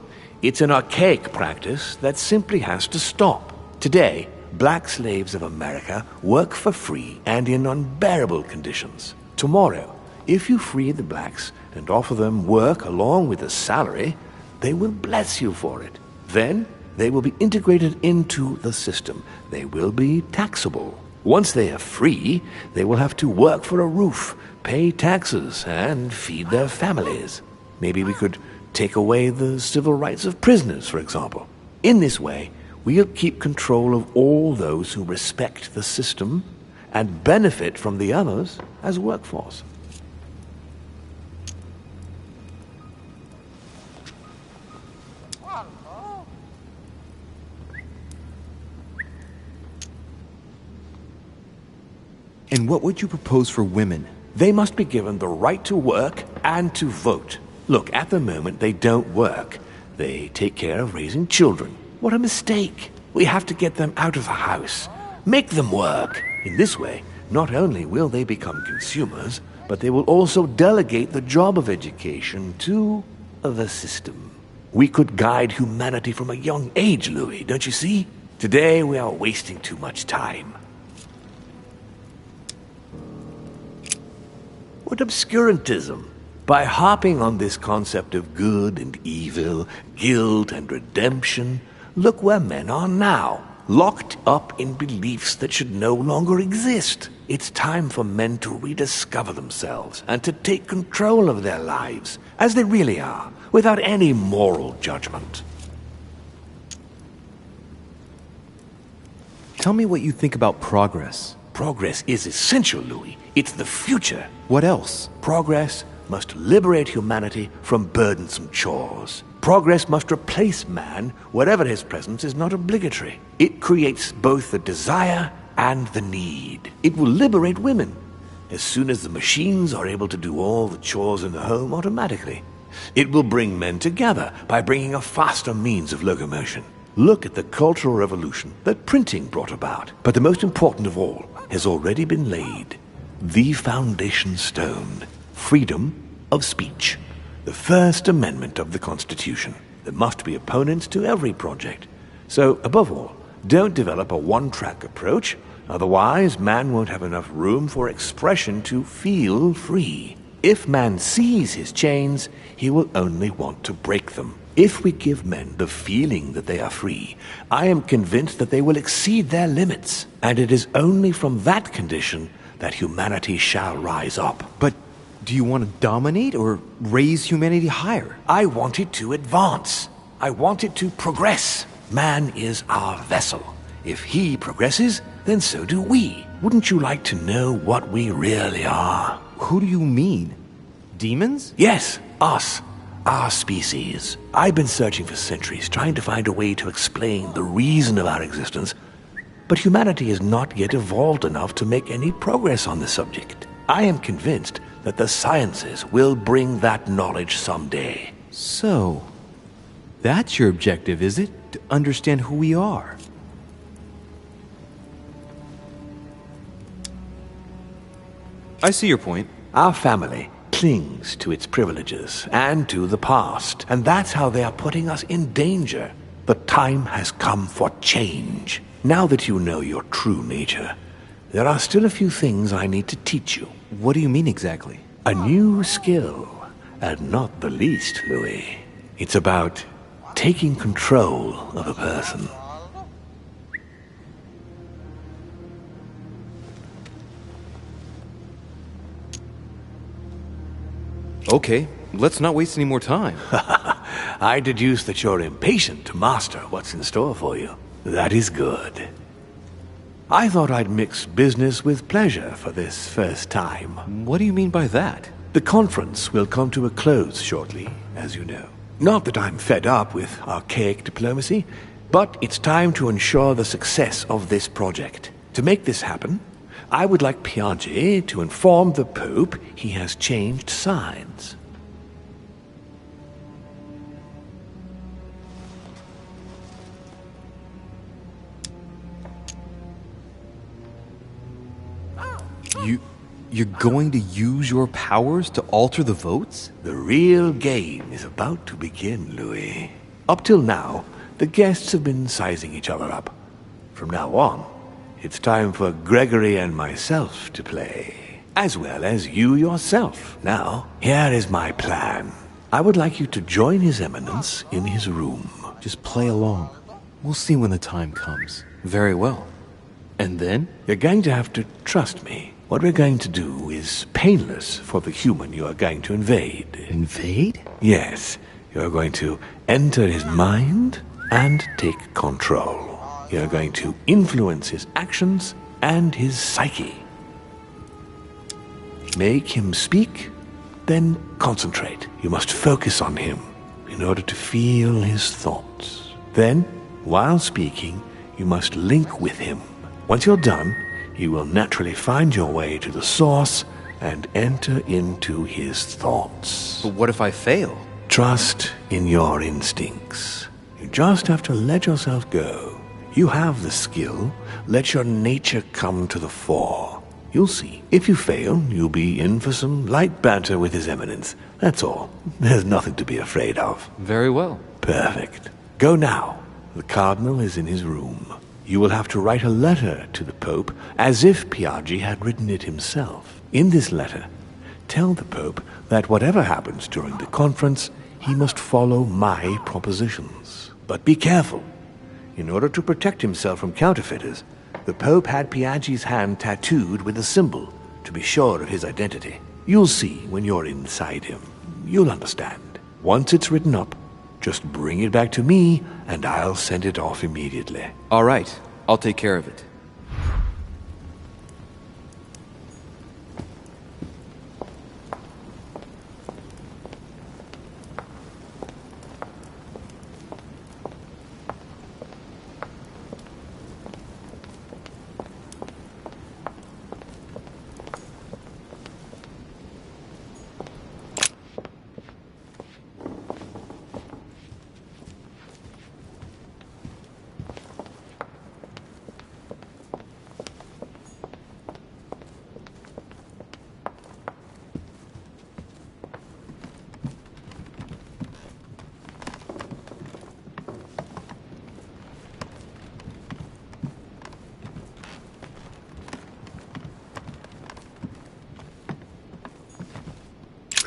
It's an archaic practice that simply has to stop. Today, black slaves of America work for free and in unbearable conditions. Tomorrow, if you free the blacks and offer them work along with a salary, they will bless you for it. Then, they will be integrated into the system. They will be taxable. Once they are free, they will have to work for a roof, pay taxes, and feed their families. Maybe we could take away the civil rights of prisoners, for example. In this way, we'll keep control of all those who respect the system and benefit from the others as workforce. And what would you propose for women? They must be given the right to work and to vote. Look, at the moment, they don't work. They take care of raising children. What a mistake. We have to get them out of the house. Make them work. In this way, not only will they become consumers, but they will also delegate the job of education to the system. We could guide humanity from a young age, Louis, don't you see? Today, we are wasting too much time. What obscurantism! By harping on this concept of good and evil, guilt and redemption, look where men are now, locked up in beliefs that should no longer exist. It's time for men to rediscover themselves and to take control of their lives, as they really are, without any moral judgment. Tell me what you think about progress. Progress is essential, Louis. It's the future. What else? Progress must liberate humanity from burdensome chores. Progress must replace man wherever his presence is not obligatory. It creates both the desire and the need. It will liberate women as soon as the machines are able to do all the chores in the home automatically. It will bring men together by bringing a faster means of locomotion. Look at the Cultural Revolution that printing brought about. But the most important of all has already been laid. The foundation stone. Freedom of speech. The First Amendment of the Constitution. There must be opponents to every project. So, above all, don't develop a one-track approach, otherwise man won't have enough room for expression to feel free. If man sees his chains, he will only want to break them. If we give men the feeling that they are free, I am convinced that they will exceed their limits, and it is only from that condition that humanity shall rise up. But do you want to dominate or raise humanity higher? I want it to advance. I want it to progress. Man is our vessel. If he progresses, then so do we. Wouldn't you like to know what we really are? Who do you mean? Demons? Yes, us. Our species. I've been searching for centuries, trying to find a way to explain the reason of our existence, but humanity has not yet evolved enough to make any progress on the subject. I am convinced that the sciences will bring that knowledge someday. So, that's your objective, is it? To understand who we are? I see your point. Our family clings to its privileges and to the past, and that's how they are putting us in danger. The time has come for change. Now that you know your true nature, there are still a few things I need to teach you. What do you mean exactly? A new skill, and not the least, Louis. It's about taking control of a person. Okay, let's not waste any more time. I deduce that you're impatient to master what's in store for you. That is good. I thought I'd mix business with pleasure for this first time. What do you mean by that? The conference will come to a close shortly, as you know. Not that I'm fed up with archaic diplomacy, but it's time to ensure the success of this project. To make this happen, I would like Piaggi to inform the Pope he has changed sides. You're going to use your powers to alter the votes? The real game is about to begin, Louis. Up till now, the guests have been sizing each other up. From now on, it's time for Gregory and myself to play, as well as you yourself. Now, here is my plan. I would like you to join His Eminence in his room. Just play along. We'll see when the time comes. Very well. And then? You're going to have to trust me. What we're going to do is painless for the human you are going to invade. Invade? Yes. You're going to enter his mind and take control. You're going to influence his actions and his psyche. Make him speak, then concentrate. You must focus on him in order to feel his thoughts. Then, while speaking, you must link with him. Once you're done, you will naturally find your way to the source and enter into his thoughts. But what if I fail? Trust in your instincts. You just have to let yourself go. You have the skill. Let your nature come to the fore. You'll see. If you fail, you'll be in for some light banter with His Eminence. That's all. There's nothing to be afraid of. Very well. Perfect. Go now. The Cardinal is in his room. You will have to write a letter to the Pope as if Piaggi had written it himself. In this letter, tell the Pope that whatever happens during the conference, he must follow my propositions. But be careful. In order to protect himself from counterfeiters, the Pope had Piaggi's hand tattooed with a symbol to be sure of his identity. You'll see when you're inside him. You'll understand. Once it's written up, just bring it back to me, and I'll send it off immediately. All right. I'll take care of it.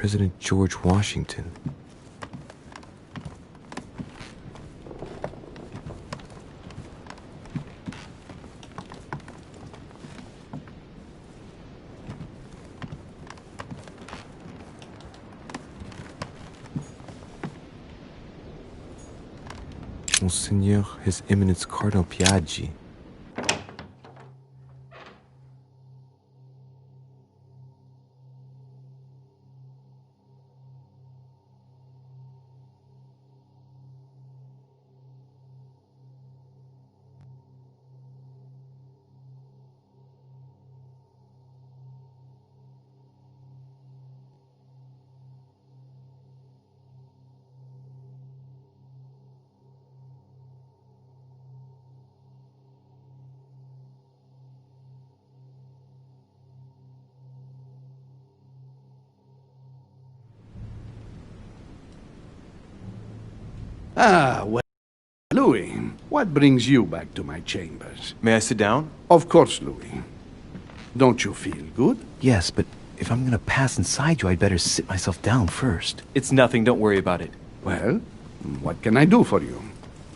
President George Washington. Monseigneur, His Eminence Cardinal Piaggi. Ah, well, Louis, what brings you back to my chambers? May I sit down? Of course, Louis. Don't you feel good? Yes, but if I'm gonna pass inside you, I'd better sit myself down first. It's nothing, don't worry about it. Well, what can I do for you?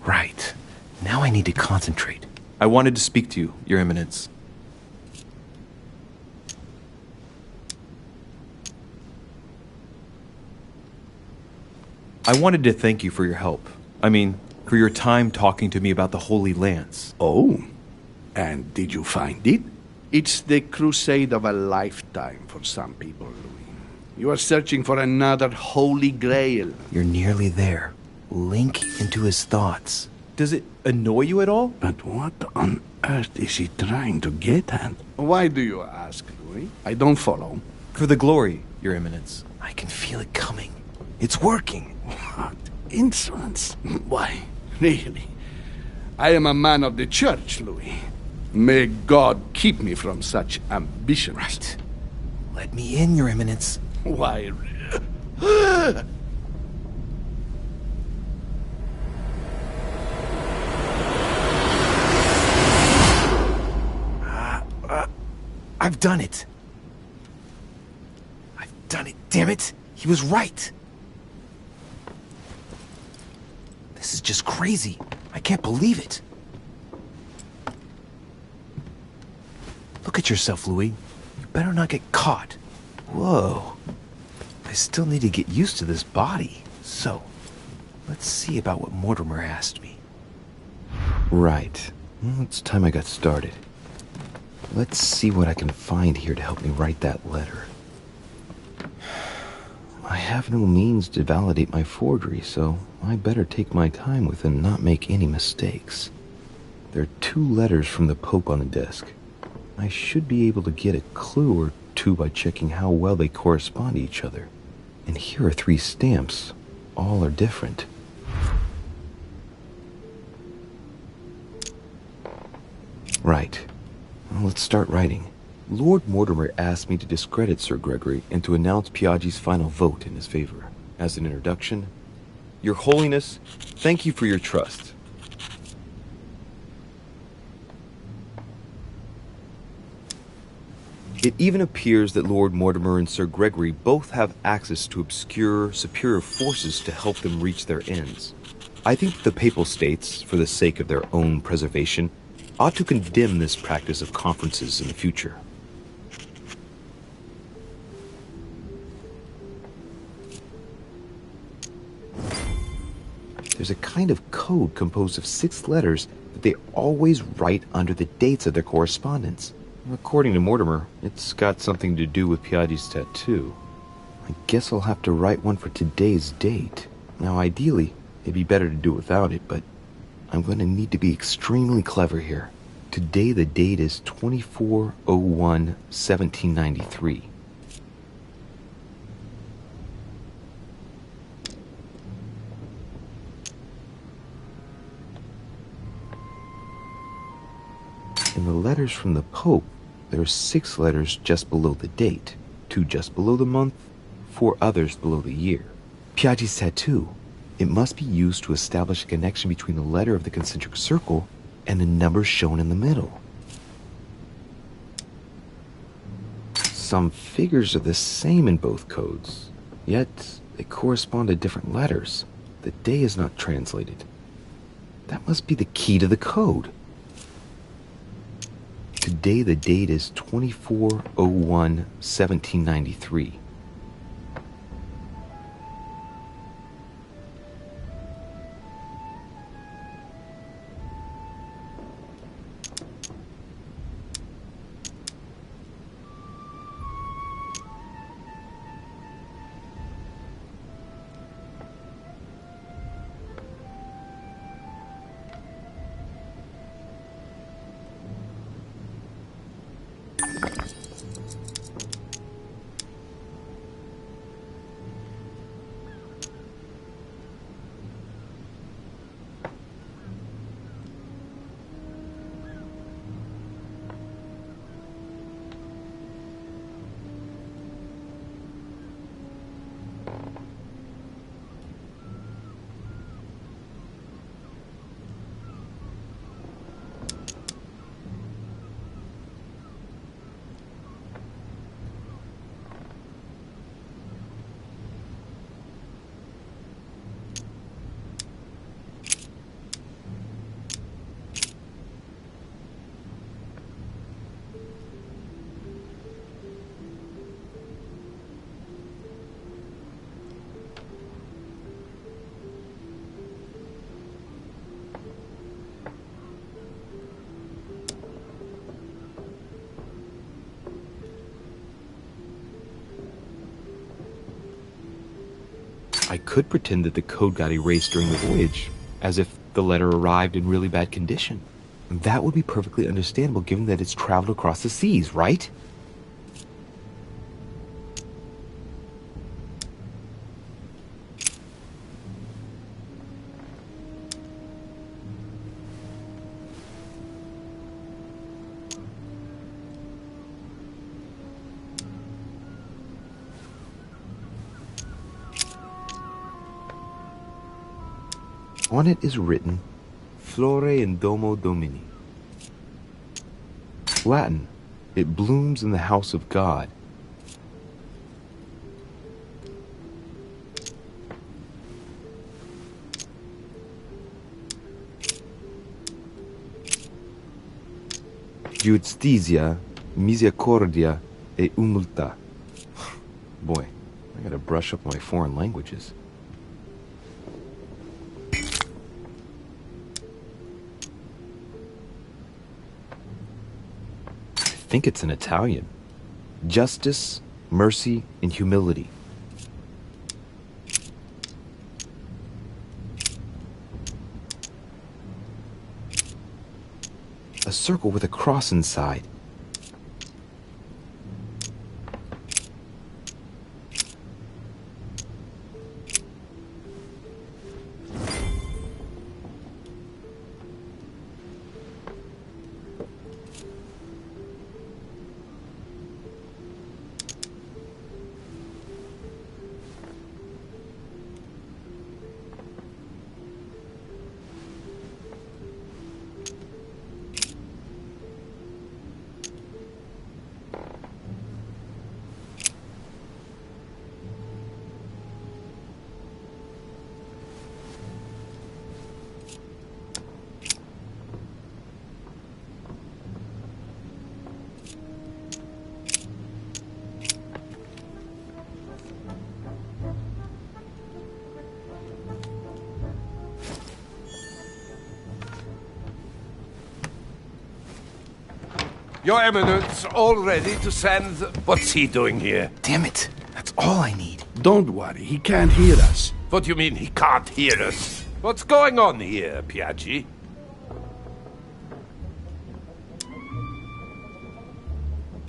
Right. Now I need to concentrate. I wanted to speak to you, Your Eminence. I wanted to thank you for your help. I mean, for your time talking to me about the Holy Lance. Oh, and did you find it? It's the crusade of a lifetime for some people, Louis. You are searching for another Holy Grail. You're nearly there. Link into his thoughts. Does it annoy you at all? But what on earth is he trying to get at? Why do you ask, Louis? I don't follow. For the glory, Your Eminence. I can feel it coming. It's working. What insolence. Why, really? I am a man of the church, Louis. May God keep me from such ambitions. Right. Let me in, Your Eminence. Why? I've done it. I've done it, damn it. He was right. This is just crazy. I can't believe it. Look at yourself, Louis. You better not get caught. Whoa. I still need to get used to this body. So, let's see about what Mortimer asked me. Right. Well, it's time I got started. Let's see what I can find here to help me write that letter. I have no means to validate my forgery, so I better take my time with it and not make any mistakes. There are 2 letters from the Pope on the desk. I should be able to get a clue or 2 by checking how well they correspond to each other. And here are 3 stamps. All are different. Right. Well, let's start writing. Lord Mortimer asked me to discredit Sir Gregory and to announce Piaggi's final vote in his favor. As an introduction, Your Holiness, thank you for your trust. It even appears that Lord Mortimer and Sir Gregory both have access to obscure, superior forces to help them reach their ends. I think that the Papal States, for the sake of their own preservation, ought to condemn this practice of conferences in the future. there's a kind of code composed of 6 letters that they always write under the dates of their correspondence. According to Mortimer, it's got something to do with Piaggi's tattoo. I guess I'll have to write one for today's date. Now, ideally, it'd be better to do without it, but I'm going to need to be extremely clever here. Today, the date is 24/01/1793. In the letters from the Pope, there are 6 letters just below the date, 2 just below the month, 4 others below the year. Piaggi's tattoo. It must be used to establish a connection between the letter of the concentric circle and the number shown in the middle. Some figures are the same in both codes, yet they correspond to different letters. The day is not translated. That must be the key to the code. Today the date is 24/01/1793. I could pretend that the code got erased during the voyage, as if the letter arrived in really bad condition. That would be perfectly understandable given that it's traveled across the seas, right? On it is written, Flore in Domo Domini. Latin, it blooms in the house of God. Justitia, misericordia e humiltà. Boy, I gotta brush up my foreign languages. I think it's in Italian. Justice, mercy, and humility. A circle with a cross inside. Your Eminence, all ready to send... What's he doing here? Damn it. That's all I need. Don't worry, he can't hear us. What do you mean he can't hear us? What's going on here, Piaggi?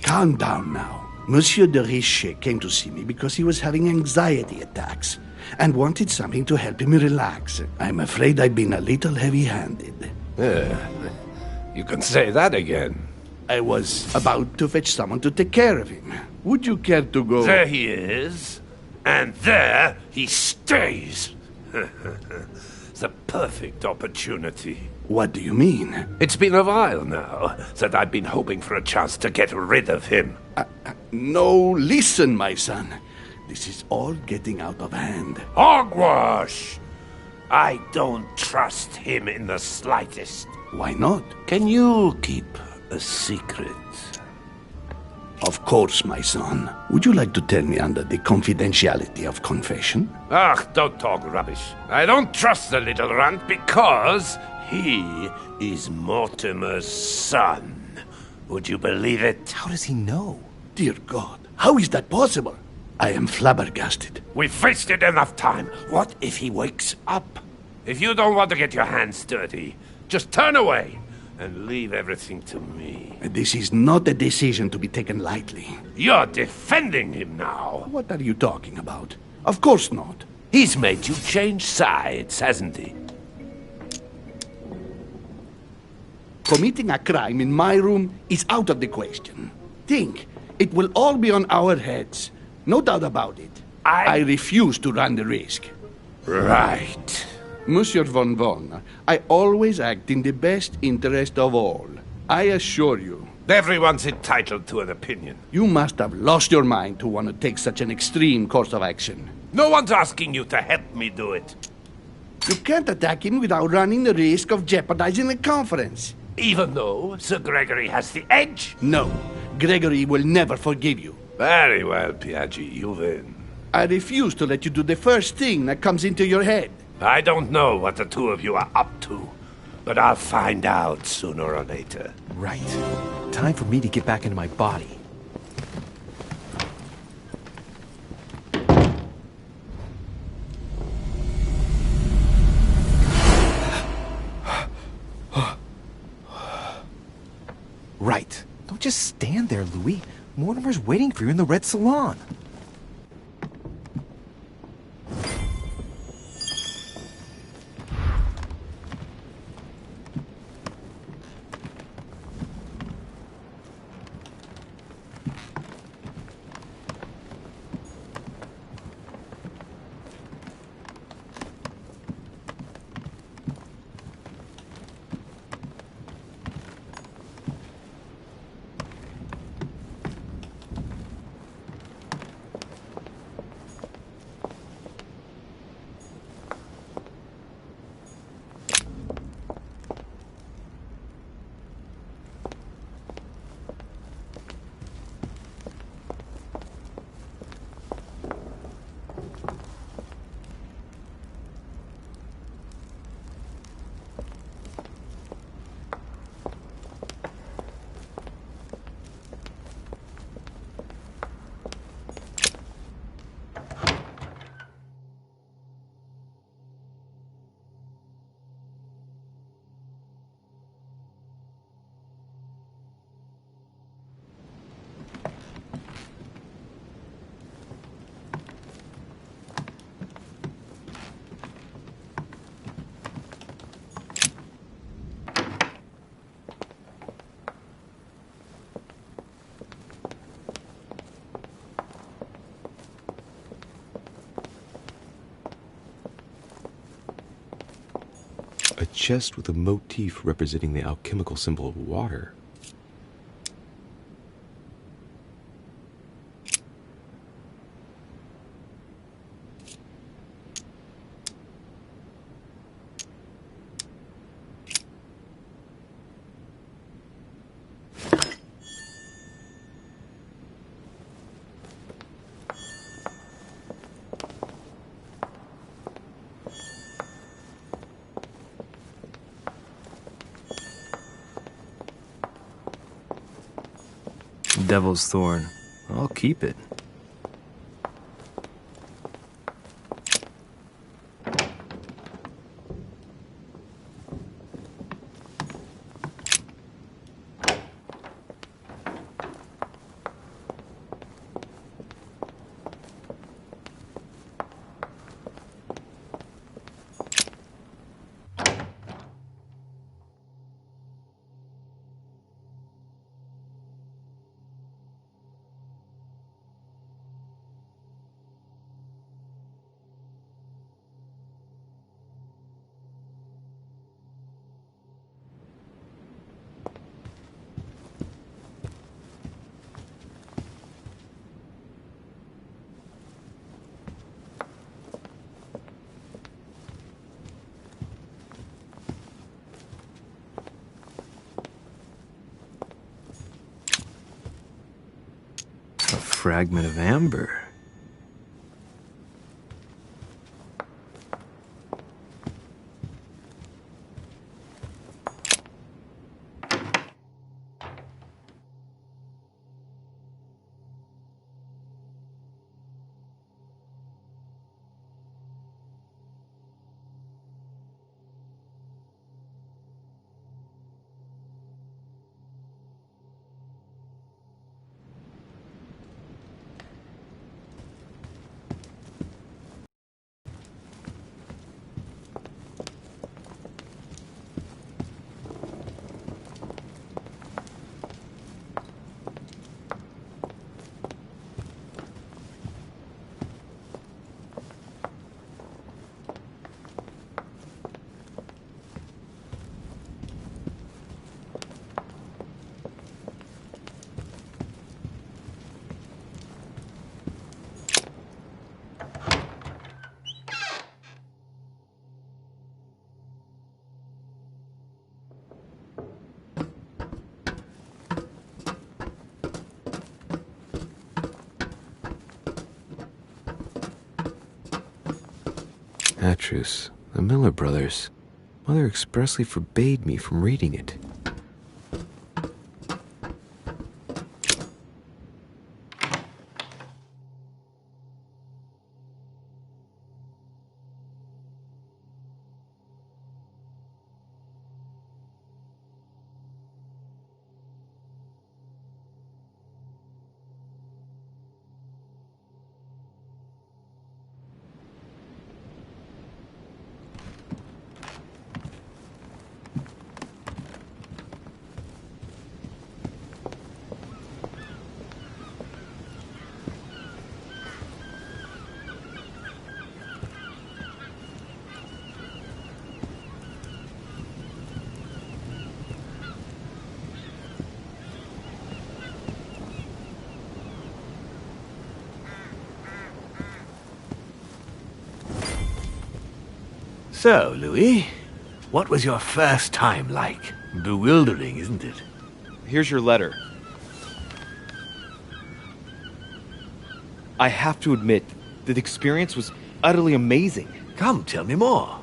Calm down now. Monsieur de Richet came to see me because he was having anxiety attacks and wanted something to help him relax. I'm afraid I've been a little heavy-handed. You can say that again. I was about to fetch someone to take care of him. Would you care to go? There he is. And there he stays. The perfect opportunity. What do you mean? It's been a while now that I've been hoping for a chance to get rid of him. No, listen, my son. This is all getting out of hand. Hogwash! I don't trust him in the slightest. Why not? Can you keep a secret? Of course, my son. Would you like to tell me under the confidentiality of confession? Don't talk rubbish. I don't trust the little runt because he is Mortimer's son. Would you believe it? How does he know? Dear God, how is that possible? I am flabbergasted. We've wasted enough time. What if he wakes up? If you don't want to get your hands dirty, just turn away and leave everything to me. This is not a decision to be taken lightly. You're defending him now. What are you talking about? Of course not. He's made you change sides, hasn't he? Committing a crime in my room is out of the question. Think, it will all be on our heads. No doubt about it. I refuse to run the risk. Right. Monsieur von Von, I always act in the best interest of all. I assure you. Everyone's entitled to an opinion. You must have lost your mind to want to take such an extreme course of action. No one's asking you to help me do it. You can't attack him without running the risk of jeopardizing the conference. Even though Sir Gregory has the edge? No. Gregory will never forgive you. Very well, Piaggi, you win. I refuse to let you do the first thing that comes into your head. I don't know what the two of you are up to, but I'll find out sooner or later. Right. Time for me to get back into my body. Right. Don't just stand there, Louis. Mortimer's waiting for you in the red salon. A chest with a motif representing the alchemical symbol of water. Devil's Thorn. I'll keep it. A fragment of amber. Atrus, the Miller brothers. Mother expressly forbade me from reading it. So, Louis, what was your first time like? Bewildering, isn't it? Here's your letter. I have to admit that the experience was utterly amazing. Come, tell me more.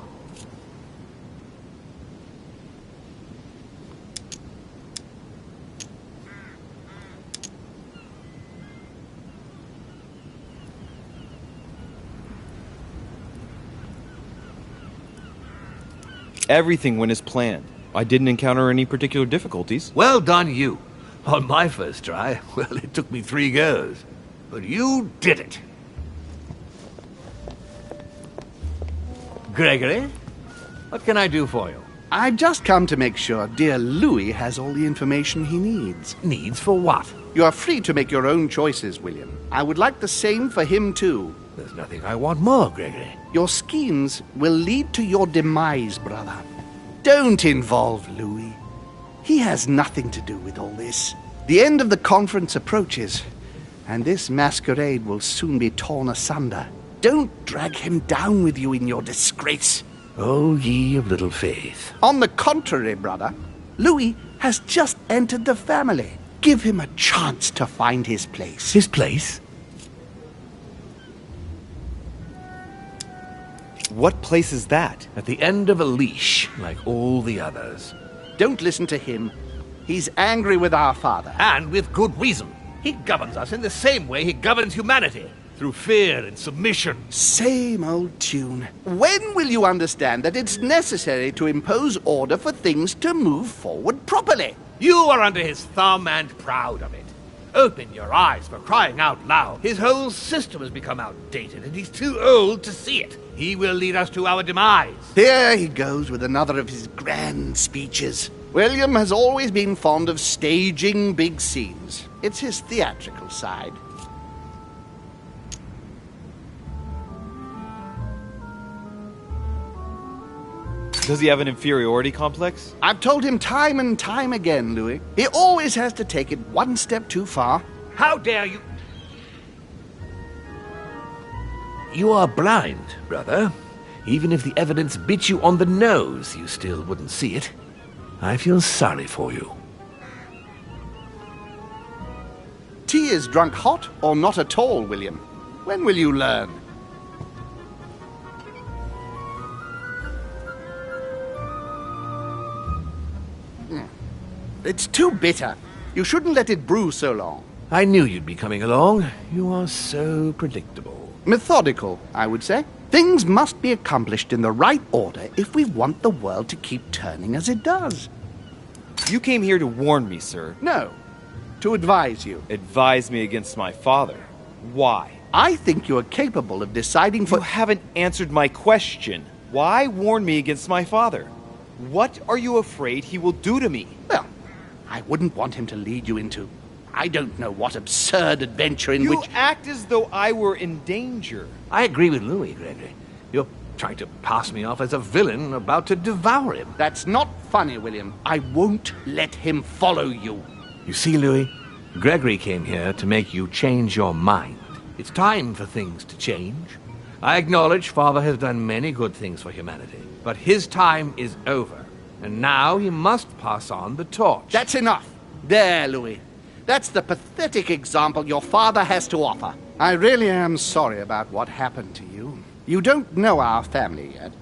Everything went as planned. I didn't encounter any particular difficulties. Well done, you. On my first try, well, it took me 3 goes. But you did it. Gregory, what can I do for you? I've just come to make sure dear Louis has all the information he needs. Needs for what? You are free to make your own choices, William. I would like the same for him, too. There's nothing I want more, Gregory. Your schemes will lead to your demise, brother. Don't involve Louis. He has nothing to do with all this. The end of the conference approaches, and this masquerade will soon be torn asunder. Don't drag him down with you in your disgrace. Oh, ye of little faith. On the contrary, brother, Louis has just entered the family. Give him a chance to find his place. His place? What place is that? At the end of a leash, like all the others. Don't listen to him. He's angry with our father. And with good reason. He governs us in the same way he governs humanity. Through fear and submission. Same old tune. When will you understand that it's necessary to impose order for things to move forward properly? You are under his thumb and proud of it. Open your eyes, for crying out loud. His whole system has become outdated, and he's too old to see it. He will lead us to our demise. Here he goes with another of his grand speeches. William has always been fond of staging big scenes. It's his theatrical side. Does he have an inferiority complex? I've told him time and time again, Louis. He always has to take it one step too far. How dare you? You are blind, brother. Even if the evidence bit you on the nose, you still wouldn't see it. I feel sorry for you. Tea is drunk hot or not at all, William. When will you learn? It's too bitter. You shouldn't let it brew so long. I knew you'd be coming along. You are so predictable. Methodical, I would say. Things must be accomplished in the right order if we want the world to keep turning as it does. You came here to warn me, sir. No, to advise you. Advise me against my father. Why? I think you are capable of deciding for... You haven't answered my question. Why warn me against my father? What are you afraid he will do to me? Well, I wouldn't want him to lead you into... I don't know what absurd adventure in which... You act as though I were in danger. I agree with Louis, Gregory. You're trying to pass me off as a villain about to devour him. That's not funny, William. I won't let him follow you. You see, Louis, Gregory came here to make you change your mind. It's time for things to change. I acknowledge Father has done many good things for humanity, but his time is over, and now he must pass on the torch. That's enough. There, Louis. That's the pathetic example your father has to offer. I really am sorry about what happened to you. You don't know our family yet.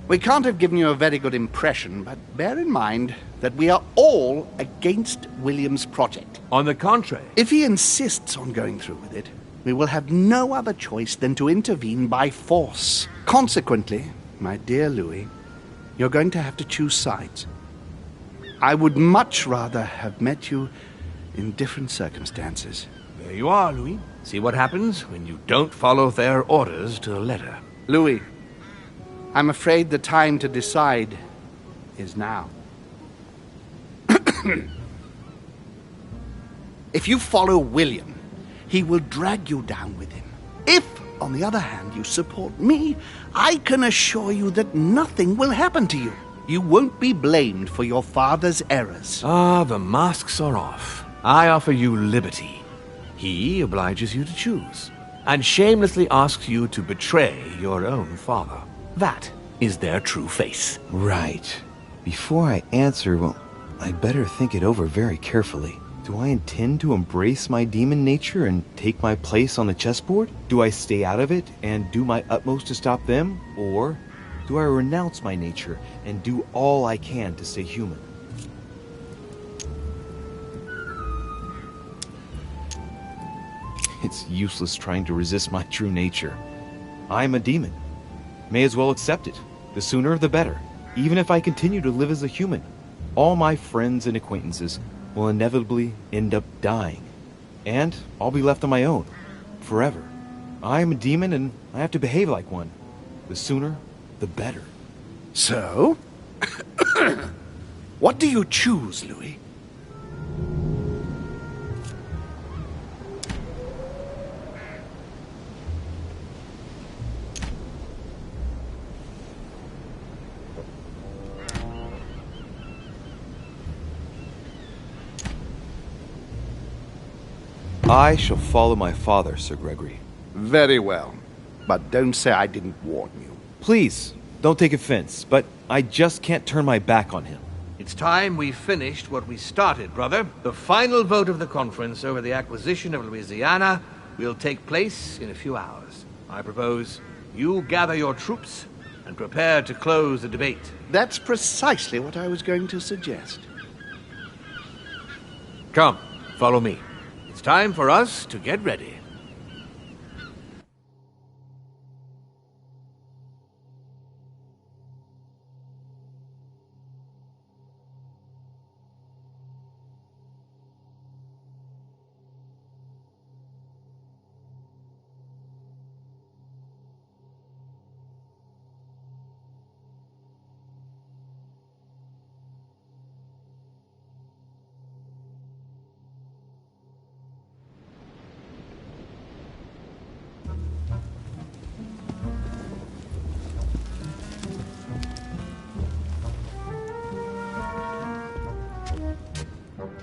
We can't have given you a very good impression, but bear in mind that we are all against William's project. On the contrary. If he insists on going through with it, we will have no other choice than to intervene by force. Consequently, my dear Louis, you're going to have to choose sides. I would much rather have met you in different circumstances. There you are, Louis. See what happens when you don't follow their orders to the letter. Louis, I'm afraid the time to decide is now. If you follow William, he will drag you down with him. If, on the other hand, you support me, I can assure you that nothing will happen to you. You won't be blamed for your father's errors. Ah, the masks are off. I offer you liberty. He obliges you to choose, and shamelessly asks you to betray your own father. That is their true face. Right. Before I answer, well, I'd better think it over very carefully. Do I intend to embrace my demon nature and take my place on the chessboard? Do I stay out of it and do my utmost to stop them? Or do I renounce my nature and do all I can to stay human? It's useless trying to resist my true nature. I'm a demon. May as well accept it. The sooner the better. Even if I continue to live as a human, all my friends and acquaintances will inevitably end up dying. And I'll be left on my own. Forever. I'm a demon and I have to behave like one. The sooner, the better. So? What do you choose, Louis? I shall follow my father, Sir Gregory. Very well. But don't say I didn't warn you. Please, don't take offense, but I just can't turn my back on him. It's time we finished what we started, brother. The final vote of the conference over the acquisition of Louisiana will take place in a few hours. I propose you gather your troops and prepare to close the debate. That's precisely what I was going to suggest. Come, follow me. It's time for us to get ready.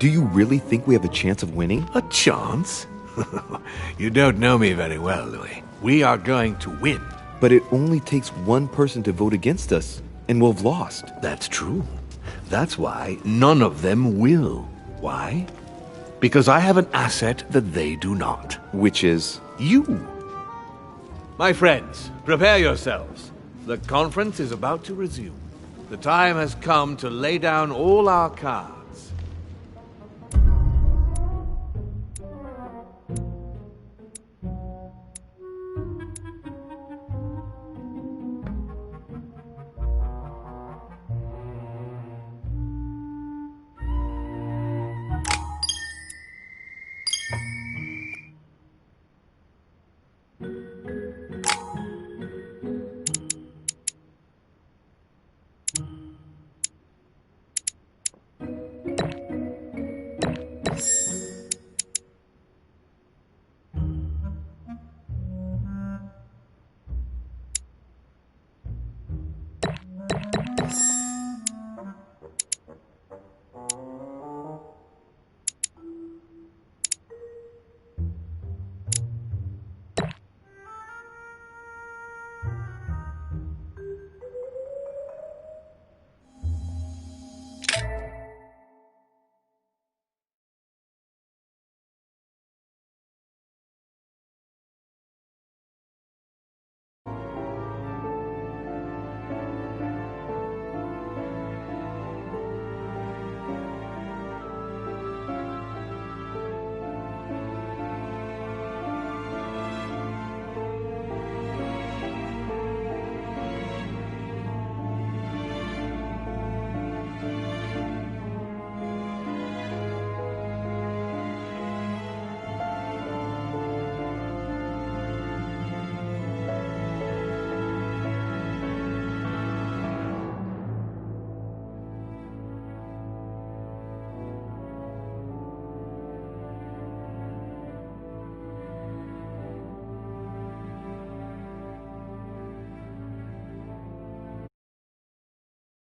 Do you really think we have a chance of winning? A chance? You don't know me very well, Louis. We are going to win. But it only takes one person to vote against us, and we'll have lost. That's true. That's why none of them will. Why? Because I have an asset that they do not. Which is? You. My friends, prepare yourselves. The conference is about to resume. The time has come to lay down all our cards.